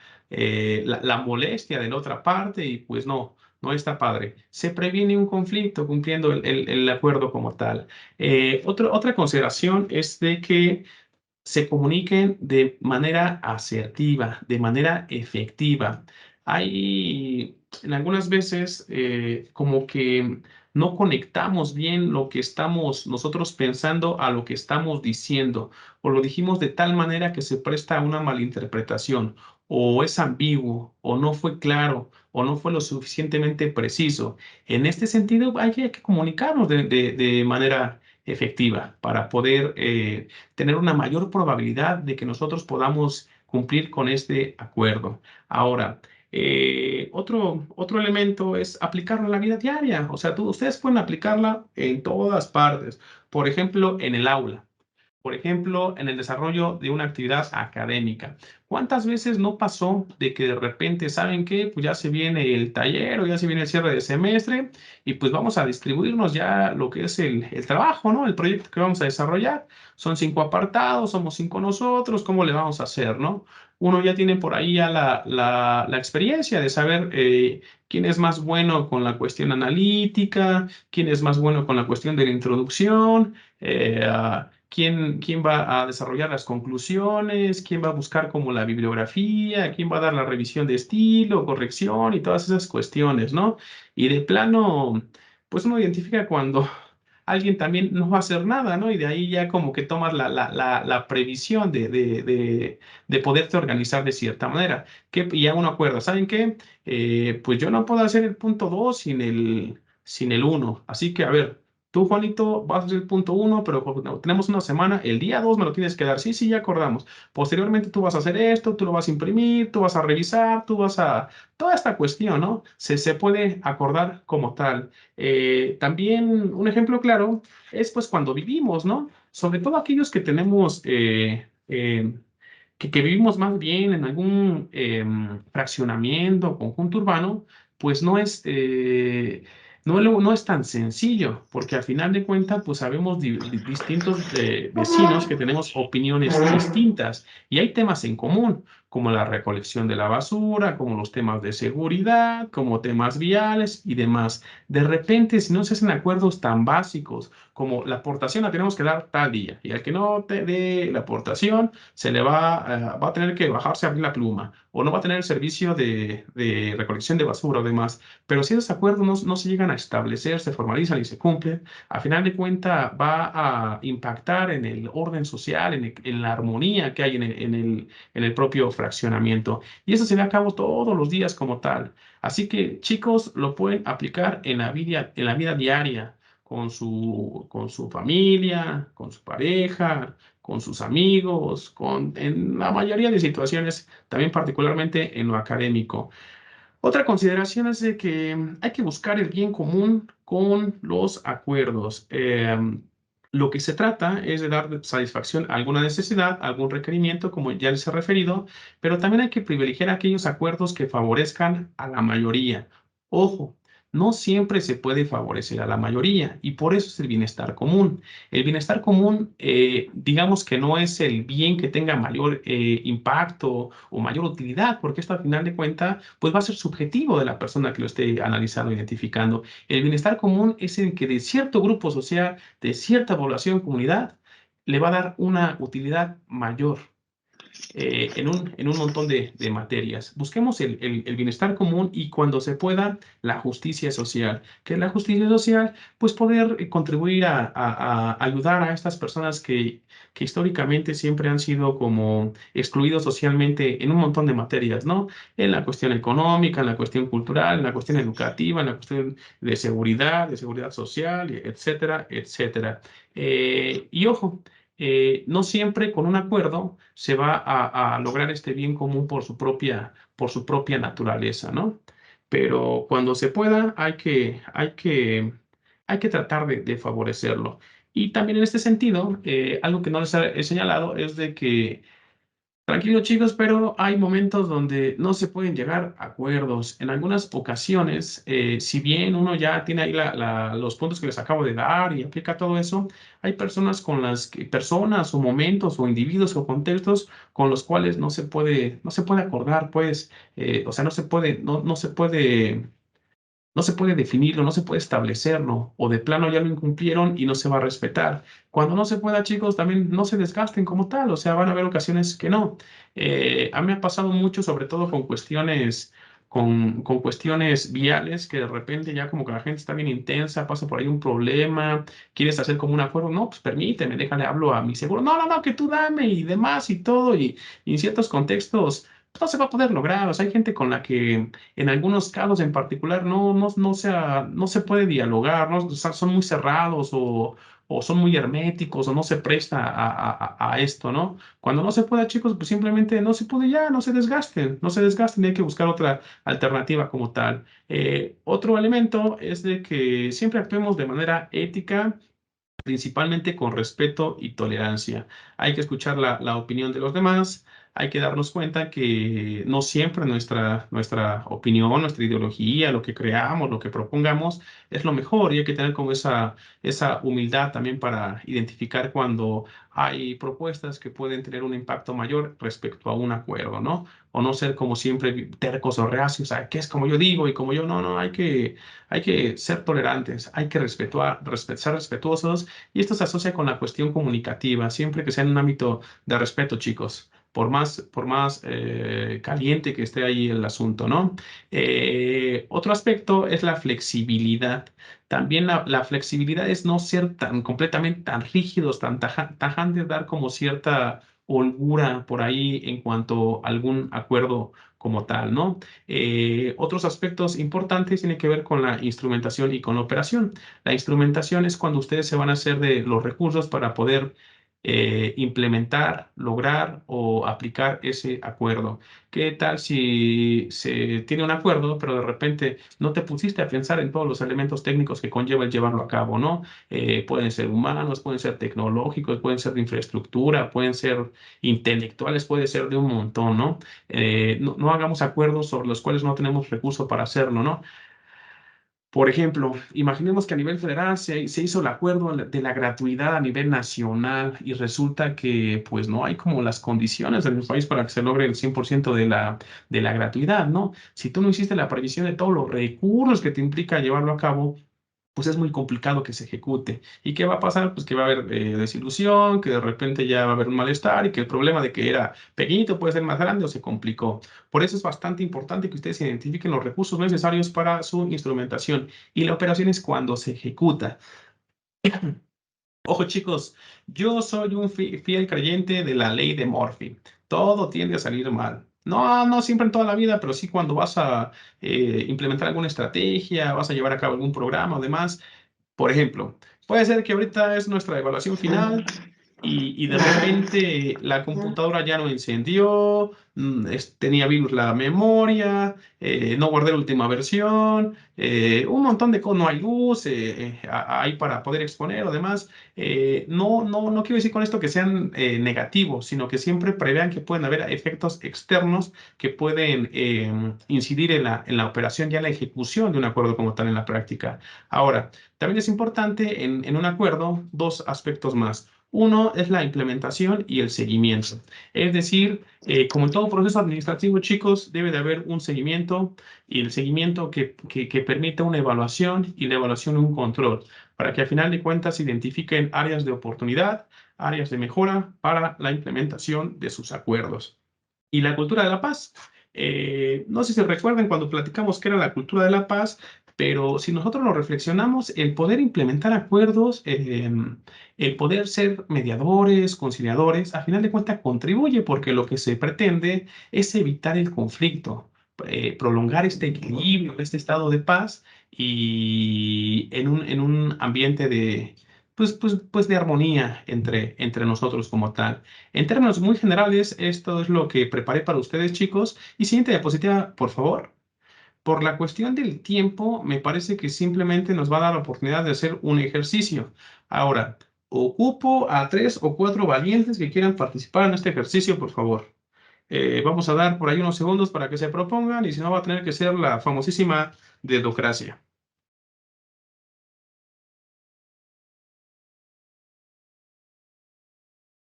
molestia de la otra parte y pues no está padre. Se previene un conflicto cumpliendo el acuerdo como tal. Otra consideración es de que se comuniquen de manera asertiva, de manera efectiva. Hay en algunas veces como que no conectamos bien lo que estamos nosotros pensando a lo que estamos diciendo, o lo dijimos de tal manera que se presta a una malinterpretación, o es ambiguo, o no fue claro, o no fue lo suficientemente preciso. En este sentido, hay que comunicarnos de manera efectiva para poder tener una mayor probabilidad de que nosotros podamos cumplir con este acuerdo. Ahora, otro elemento es aplicarlo en la vida diaria. O sea, ustedes pueden aplicarla en todas partes. Por ejemplo, en el aula. Por ejemplo, en el desarrollo de una actividad académica. ¿Cuántas veces no pasó de que de repente, ¿saben qué? Pues ya se viene el taller o ya se viene el cierre de semestre y pues vamos a distribuirnos ya lo que es el trabajo, ¿no? El proyecto que vamos a desarrollar. Son 5 apartados, somos 5 nosotros, ¿cómo le vamos a hacer, no? Uno ya tiene por ahí ya la experiencia de saber quién es más bueno con la cuestión analítica, quién es más bueno con la cuestión de la introducción, quién va a desarrollar las conclusiones, quién va a buscar como la bibliografía, quién va a dar la revisión de estilo, corrección y todas esas cuestiones, ¿no? Y de plano, pues uno identifica cuando alguien también no va a hacer nada, ¿no? Y de ahí ya como que tomas la previsión de poderte organizar de cierta manera. Y ya uno acuerda, ¿saben qué? Pues yo no puedo hacer el punto 2 sin el uno. Así que, a ver, tú, Juanito, vas a hacer el punto uno, pero como tenemos una semana, el día 2 me lo tienes que dar. Sí, sí, ya acordamos. Posteriormente tú vas a hacer esto, tú lo vas a imprimir, tú vas a revisar, tú vas a... Toda esta cuestión, ¿no? Se puede acordar como tal. También un ejemplo claro es pues cuando vivimos, ¿no? Sobre todo aquellos que tenemos que vivimos más bien en algún fraccionamiento o conjunto urbano, pues no es tan sencillo, porque al final de cuentas, pues sabemos distintos vecinos que tenemos opiniones distintas y hay temas en común, como la recolección de la basura, como los temas de seguridad, como temas viales y demás. De repente, si no se hacen acuerdos tan básicos como la aportación la tenemos que dar tal día y al que no te dé la aportación, va a tener que bajarse a abrir la pluma o no va a tener el servicio de recolección de basura o demás. Pero si esos acuerdos no se llegan a establecer, se formalizan y se cumplen, a final de cuentas va a impactar en el orden social, en la armonía que hay en el propio fraccionamiento. Y eso se ve a cabo todos los días como tal. Así que chicos, lo pueden aplicar en la vida diaria con su familia, con su pareja, con sus amigos, en la mayoría de situaciones, también particularmente en lo académico. Otra consideración es de que hay que buscar el bien común con los acuerdos. Lo que se trata es de dar satisfacción a alguna necesidad, a algún requerimiento, como ya les he referido, pero también hay que privilegiar aquellos acuerdos que favorezcan a la mayoría. Ojo, no siempre se puede favorecer a la mayoría y por eso es el bienestar común. El bienestar común, digamos que no es el bien que tenga mayor impacto o mayor utilidad, porque esto al final de cuentas, pues va a ser subjetivo de la persona que lo esté analizando, identificando. El bienestar común es el que de cierto grupo social, de cierta población, comunidad, le va a dar una utilidad mayor en un montón de materias. Busquemos el bienestar común y cuando se pueda, la justicia social. ¿Qué es la justicia social? Pues poder contribuir a ayudar a estas personas que históricamente siempre han sido como excluidos socialmente en un montón de materias, ¿no? En la cuestión económica, en la cuestión cultural, en la cuestión educativa, en la cuestión de seguridad social, etcétera, etcétera. Y ojo, no siempre con un acuerdo se va a lograr este bien común por su propia naturaleza, ¿no? Pero cuando se pueda, hay que tratar de favorecerlo. Y también en este sentido, algo que no les he señalado es de que tranquilo, chicos, pero hay momentos donde no se pueden llegar a acuerdos. En algunas ocasiones, si bien uno ya tiene ahí los puntos que les acabo de dar y aplica todo eso, hay personas o momentos o individuos o contextos con los cuales no se puede acordar, pues, o sea, no se puede definirlo, no se puede establecerlo, o de plano ya lo incumplieron y no se va a respetar. Cuando no se pueda, chicos, también no se desgasten como tal, o sea, van a haber ocasiones que no. A mí me ha pasado mucho, sobre todo con cuestiones viales, que de repente ya como que la gente está bien intensa, pasa por ahí un problema, quieres hacer como un acuerdo, no, pues permíteme, déjale, hablo a mi seguro, no, que tú dame y demás y todo, y en ciertos contextos no se va a poder lograr, o sea, hay gente con la que en algunos casos en particular no se puede dialogar, ¿no? O sea, son muy cerrados o son muy herméticos o no se presta a esto, ¿no? Cuando no se pueda, chicos, pues simplemente no se puede ya, no se desgasten, hay que buscar otra alternativa como tal. Otro elemento es de que siempre actuemos de manera ética, principalmente con respeto y tolerancia. Hay que escuchar la opinión de los demás, hay que darnos cuenta que no siempre nuestra opinión, nuestra ideología, lo que creamos, lo que propongamos es lo mejor y hay que tener como esa humildad también para identificar cuando hay propuestas que pueden tener un impacto mayor respecto a un acuerdo, ¿no? O no ser como siempre tercos o reacios, que es como yo digo y como yo, no, hay que ser tolerantes, hay que ser respetuosos y esto se asocia con la cuestión comunicativa, siempre que sea en un ámbito de respeto, chicos. por más caliente que esté ahí el asunto, ¿no? Otro aspecto es la flexibilidad. También la flexibilidad es no ser tan completamente tan rígidos, tan tajantes, dar como cierta holgura por ahí en cuanto a algún acuerdo como tal, ¿no? Otros aspectos importantes tienen que ver con la instrumentación y con la operación. La instrumentación es cuando ustedes se van a hacer de los recursos para poder implementar, lograr o aplicar ese acuerdo. ¿Qué tal si se tiene un acuerdo, pero de repente no te pusiste a pensar en todos los elementos técnicos que conlleva el llevarlo a cabo, ¿no? Pueden ser humanos, pueden ser tecnológicos, pueden ser de infraestructura, pueden ser intelectuales, puede ser de un montón, ¿no? No hagamos acuerdos sobre los cuales no tenemos recursos para hacerlo, ¿no? Por ejemplo, imaginemos que a nivel federal se hizo el acuerdo de la gratuidad a nivel nacional y resulta que pues no hay como las condiciones en el país para que se logre el 100% de la gratuidad, ¿no? Si tú no hiciste la previsión de todos los recursos que te implica llevarlo a cabo, pues es muy complicado que se ejecute. ¿Y qué va a pasar? Pues que va a haber desilusión, que de repente ya va a haber un malestar y que el problema de que era pequeñito puede ser más grande o se complicó. Por eso es bastante importante que ustedes identifiquen los recursos necesarios para su instrumentación y la operación es cuando se ejecuta. Ojo chicos, yo soy un fiel creyente de la ley de Murphy. Todo tiende a salir mal. No, no siempre en toda la vida, pero sí cuando vas a implementar alguna estrategia, vas a llevar a cabo algún programa o demás. Por ejemplo, puede ser que ahorita es nuestra evaluación final y de repente la computadora ya no encendió, tenía virus la memoria, no guardé la última versión, un montón de cosas, no hay luz ahí para poder exponer o demás. No quiero decir con esto que sean negativos, sino que siempre prevean que pueden haber efectos externos que pueden incidir en la operación y en la ejecución de un acuerdo como tal en la práctica. Ahora, también es importante en un acuerdo dos aspectos más. Uno es la implementación y el seguimiento. Es decir, como en todo proceso administrativo, chicos, debe de haber un seguimiento y el seguimiento que permita una evaluación y la evaluación un control, para que al final de cuentas se identifiquen áreas de oportunidad, áreas de mejora para la implementación de sus acuerdos. Y la cultura de la paz. No sé si recuerdan cuando platicamos qué era la cultura de la paz, pero si nosotros lo reflexionamos, el poder implementar acuerdos, el poder ser mediadores, conciliadores, a final de cuentas contribuye porque lo que se pretende es evitar el conflicto, prolongar este equilibrio, este estado de paz y en un ambiente de, pues de armonía entre nosotros como tal. En términos muy generales, esto es lo que preparé para ustedes, chicos. Y siguiente diapositiva, por favor. Por la cuestión del tiempo, me parece que simplemente nos va a dar la oportunidad de hacer un ejercicio. Ahora, ocupo a 3 o 4 valientes que quieran participar en este ejercicio, por favor. Vamos a dar por ahí unos segundos para que se propongan y si no va a tener que ser la famosísima dedocracia.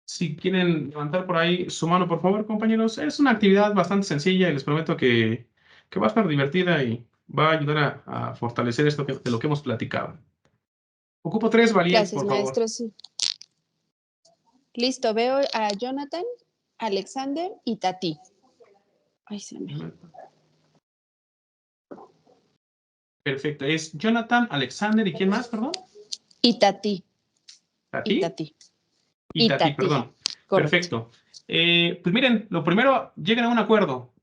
Si quieren levantar por ahí su mano, por favor, compañeros. Es una actividad bastante sencilla y les prometo que va a estar divertida y va a ayudar a fortalecer esto de lo que hemos platicado. Ocupo 3 valientes, Gracias, por favor. maestro. Sí. Listo, veo a Jonathan, Alexander y Tati. Ay, se me... Perfecto. Es Jonathan, Alexander y ¿quién más, perdón? Y Tati. ¿Tati? Y Tati. Y Tati, Tati. perdón. Correcto. Perfecto. Pues miren, lo primero, lleguen a un acuerdo.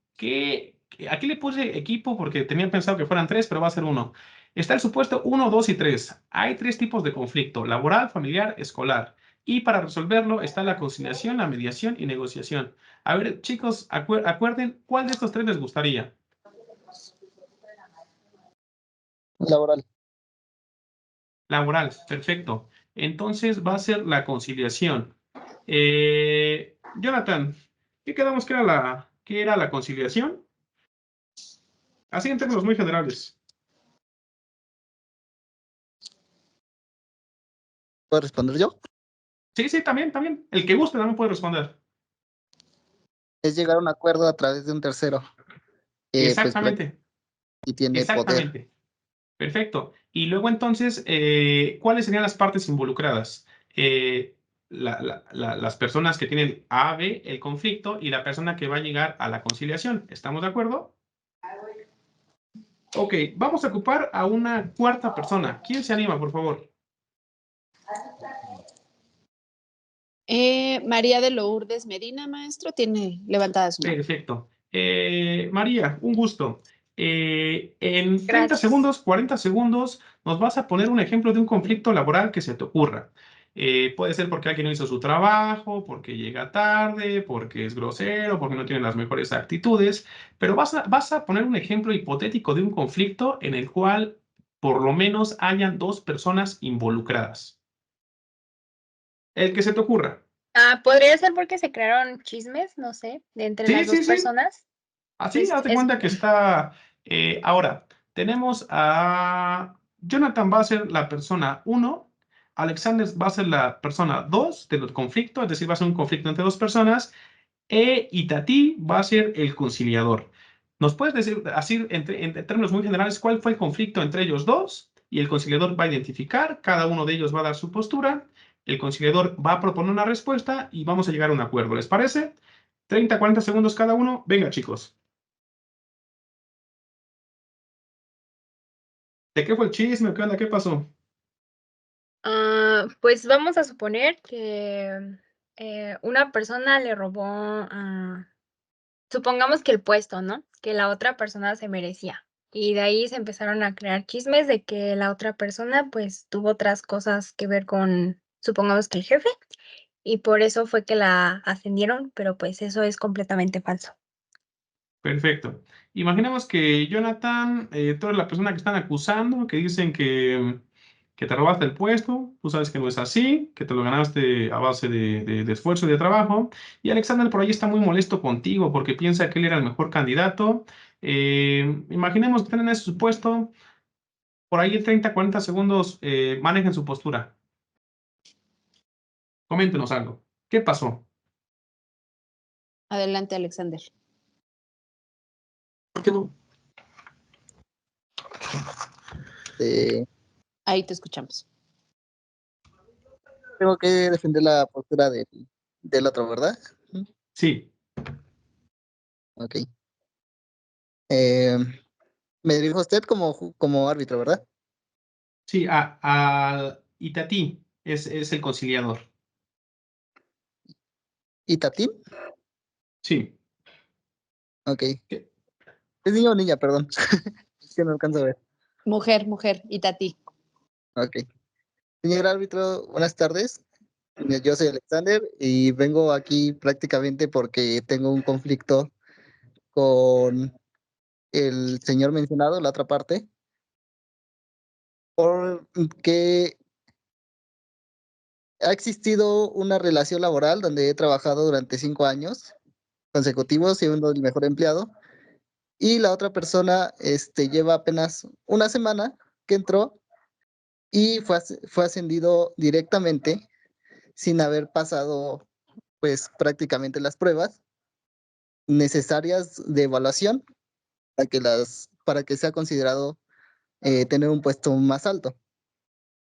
Aquí le puse equipo porque tenía pensado que fueran 3, pero va a ser 1. Está el supuesto 1, 2 y 3. Hay 3 tipos de conflicto: laboral, familiar, escolar. Y para resolverlo está la conciliación, la mediación y negociación. A ver, chicos, acuerden cuál de estos 3 les gustaría. Laboral. Laboral, perfecto. Entonces va a ser la conciliación. Jonathan, ¿qué quedamos que era la conciliación? Así en términos muy generales. ¿Puedo responder yo? Sí, también. El que guste también puede responder. Es llegar a un acuerdo a través de un tercero. Exactamente, Y tiene poder. exactamente. Perfecto. Y luego entonces, ¿cuáles serían las partes involucradas? las personas que tienen A, B, el conflicto, y la persona que va a llegar a la conciliación. ¿Estamos de acuerdo? Ok, vamos a ocupar a una cuarta persona. ¿Quién se anima, por favor? María de Lourdes Medina, maestro, tiene levantada su mano. Perfecto. María, un gusto. En 30 Gracias. segundos, 40 segundos, nos vas a poner un ejemplo de un conflicto laboral que se te ocurra. Puede ser porque alguien no hizo su trabajo, porque llega tarde, porque es grosero, porque no tiene las mejores actitudes, pero vas a poner un ejemplo hipotético de un conflicto en el cual por lo menos hayan dos personas involucradas. El que se te ocurra. Podría ser porque se crearon chismes, no sé, de entre las dos Sí. personas. Así, haz de Es cuenta que está. Ahora, tenemos a Jonathan va a ser la persona 1, Alexander va a ser la persona 2 del conflicto, es decir, va a ser un conflicto entre dos personas, y Tati va a ser el conciliador. ¿Nos puedes decir, así, en términos muy generales, cuál fue el conflicto entre ellos dos? Y el conciliador va a identificar, cada uno de ellos va a dar su postura, el conciliador va a proponer una respuesta y vamos a llegar a un acuerdo. ¿Les parece? 30, 40 segundos cada uno. Venga, chicos. ¿De qué fue el chisme? ¿Qué onda? ¿Qué pasó? Pues vamos a suponer que una persona le robó, supongamos que el puesto, ¿no? Que la otra persona se merecía. Y de ahí se empezaron a crear chismes de que la otra persona pues tuvo otras cosas que ver con, supongamos que el jefe, y por eso fue que la ascendieron, pero pues eso es completamente falso. Perfecto. Imaginemos que Jonathan, tú eres la persona que están acusando, que dicen que te robaste el puesto, tú sabes que no es así, que te lo ganaste a base de esfuerzo y de trabajo, y Alexander por ahí está muy molesto contigo porque piensa que él era el mejor candidato. Imaginemos que están en ese supuesto, por ahí en 30, 40 segundos manejen su postura. Coméntenos algo. ¿Qué pasó? Adelante, Alexander. ¿Por qué no? Ahí te escuchamos. Tengo que defender la postura del otro, ¿verdad? Sí, Ok. Eh, Me dirijo a usted como árbitro, ¿verdad? sí, Itatí es el conciliador. ¿Y Tatín? Sí. Ok. ¿Qué? ¿Es niño o niña? Perdón. Es que no alcanzo a ver. Mujer, y Tati. Ok. Señor árbitro, buenas tardes. Yo soy Alexander y vengo aquí prácticamente porque tengo un conflicto con el señor mencionado, la otra parte, porque ha existido una relación laboral donde he trabajado durante 5 años consecutivos, siendo el mejor empleado, y la otra persona lleva apenas una semana que entró y fue ascendido directamente sin haber pasado pues prácticamente las pruebas necesarias de evaluación para que sea considerado tener un puesto más alto.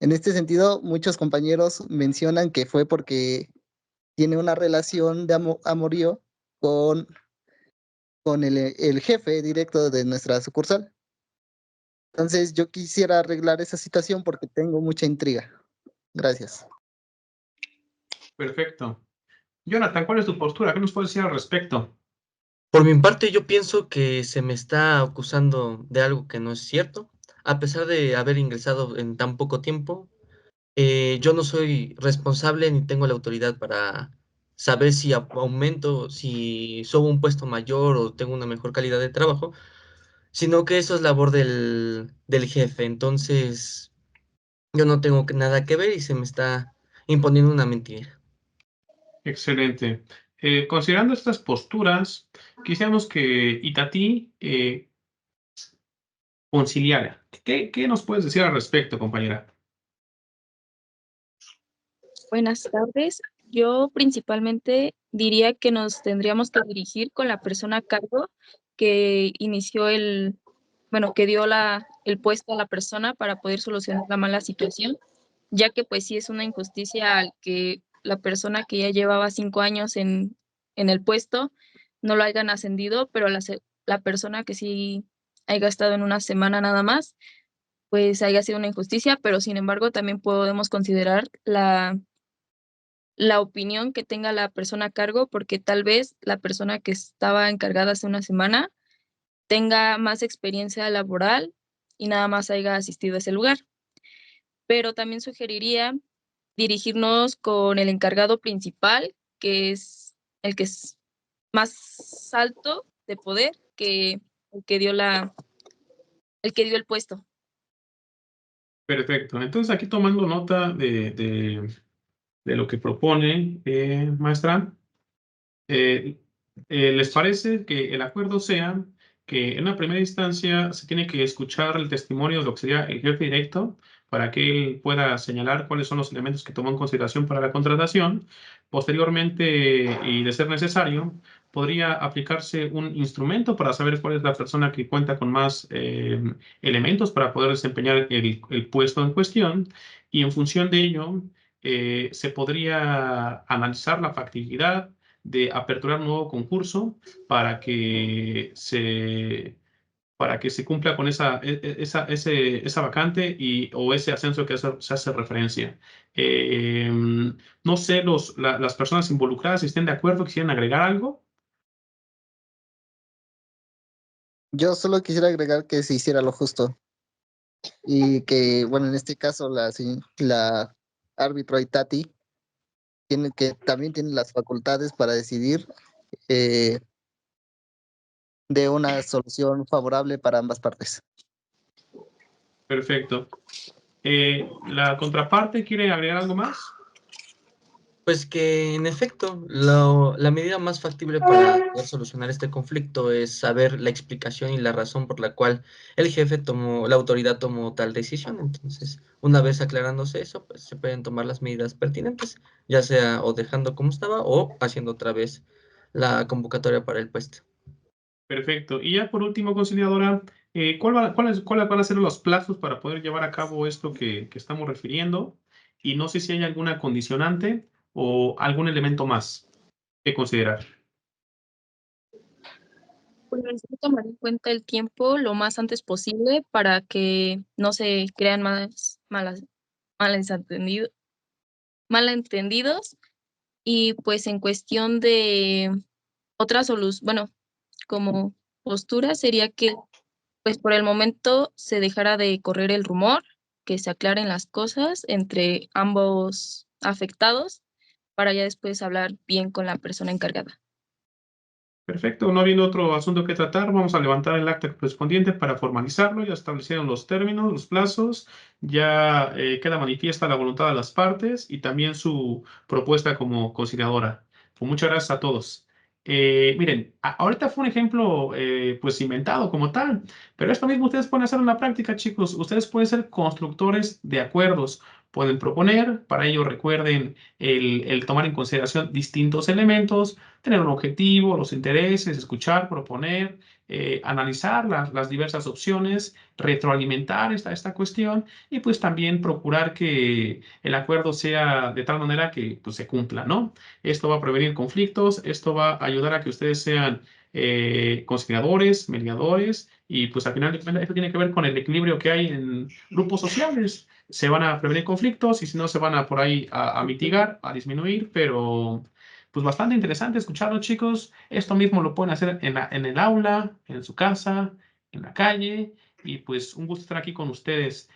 En este sentido, muchos compañeros mencionan que fue porque tiene una relación de amorío con el jefe directo de nuestra sucursal. Entonces, yo quisiera arreglar esa situación porque tengo mucha intriga. Gracias. Perfecto. Jonathan, ¿cuál es tu postura? ¿Qué nos puedes decir al respecto? Por mi parte, yo pienso que se me está acusando de algo que no es cierto. A pesar de haber ingresado en tan poco tiempo, yo no soy responsable ni tengo la autoridad para saber si aumento, si subo un puesto mayor o tengo una mejor calidad de trabajo, sino que eso es labor del jefe. Entonces, yo no tengo nada que ver y se me está imponiendo una mentira. Excelente. Considerando estas posturas, quisiéramos que Itatí conciliara. ¿Qué nos puedes decir al respecto, compañera? Buenas tardes. Yo principalmente diría que nos tendríamos que dirigir con la persona a cargo que inició que dio el puesto a la persona para poder solucionar la mala situación, ya que pues sí es una injusticia al que la persona que ya llevaba 5 años en el puesto no lo hayan ascendido, pero la persona que sí haya estado en una semana nada más, pues haya sido una injusticia, pero sin embargo también podemos considerar la opinión que tenga la persona a cargo, porque tal vez la persona que estaba encargada hace una semana tenga más experiencia laboral y nada más haya asistido a ese lugar. Pero también sugeriría dirigirnos con el encargado principal, que es el que es más alto de poder que el que dio el puesto. Perfecto. Entonces, aquí tomando nota de lo que propone, maestra, ¿les parece que el acuerdo sea que en una primera instancia se tiene que escuchar el testimonio de lo que sería el jefe directo para que él pueda señalar cuáles son los elementos que tomó en consideración para la contratación? Posteriormente, y de ser necesario, podría aplicarse un instrumento para saber cuál es la persona que cuenta con más elementos para poder desempeñar el puesto en cuestión, y en función de ello se podría analizar la factibilidad de aperturar un nuevo concurso para que se cumpla con esa vacante o ese ascenso que se hace referencia. No sé, las personas involucradas, si estén de acuerdo, quisieran agregar algo. Yo solo quisiera agregar que se hiciera lo justo y que, bueno, en este caso la árbitro Itati también tiene las facultades para decidir eh, de una solución favorable para ambas partes. Perfecto. ¿La contraparte quiere agregar algo más? Pues que en efecto, la medida más factible para poder solucionar este conflicto es saber la explicación y la razón por la cual el jefe la autoridad tomó tal decisión. Entonces, una vez aclarándose eso, pues se pueden tomar las medidas pertinentes, ya sea o dejando como estaba o haciendo otra vez la convocatoria para el puesto. Perfecto. Y ya por último, conciliadora, ¿cuáles van a ser los plazos para poder llevar a cabo esto que estamos refiriendo? Y no sé si hay alguna condicionante o algún elemento más que considerar. Pues hay que tomar en cuenta el tiempo lo más antes posible para que no se crean más malentendidos. Y pues en cuestión de otra solución, bueno, como postura sería que pues por el momento se dejara de correr el rumor, que se aclaren las cosas entre ambos afectados para ya después hablar bien con la persona encargada. Perfecto, no habiendo otro asunto que tratar, vamos a levantar el acta correspondiente para formalizarlo. Ya establecieron los términos, los plazos, ya queda manifiesta la voluntad de las partes y también su propuesta como conciliadora. Pues muchas gracias a todos. Miren, ahorita fue un ejemplo pues inventado como tal, pero esto mismo ustedes pueden hacer en la práctica, chicos. Ustedes pueden ser constructores de acuerdos, pueden proponer, para ello recuerden el tomar en consideración distintos elementos, tener un objetivo, los intereses, escuchar, proponer, analizar las diversas opciones, retroalimentar esta cuestión y pues también procurar que el acuerdo sea de tal manera que pues, se cumpla, ¿no? Esto va a prevenir conflictos, esto va a ayudar a que ustedes sean conciliadores, mediadores y pues al final de cuentas esto tiene que ver con el equilibrio que hay en grupos sociales. Se van a prevenir conflictos y si no se van a por ahí a mitigar, a disminuir, pero pues bastante interesante escucharlo, chicos. Esto mismo lo pueden hacer en el aula, en su casa, en la calle. Y pues un gusto estar aquí con ustedes.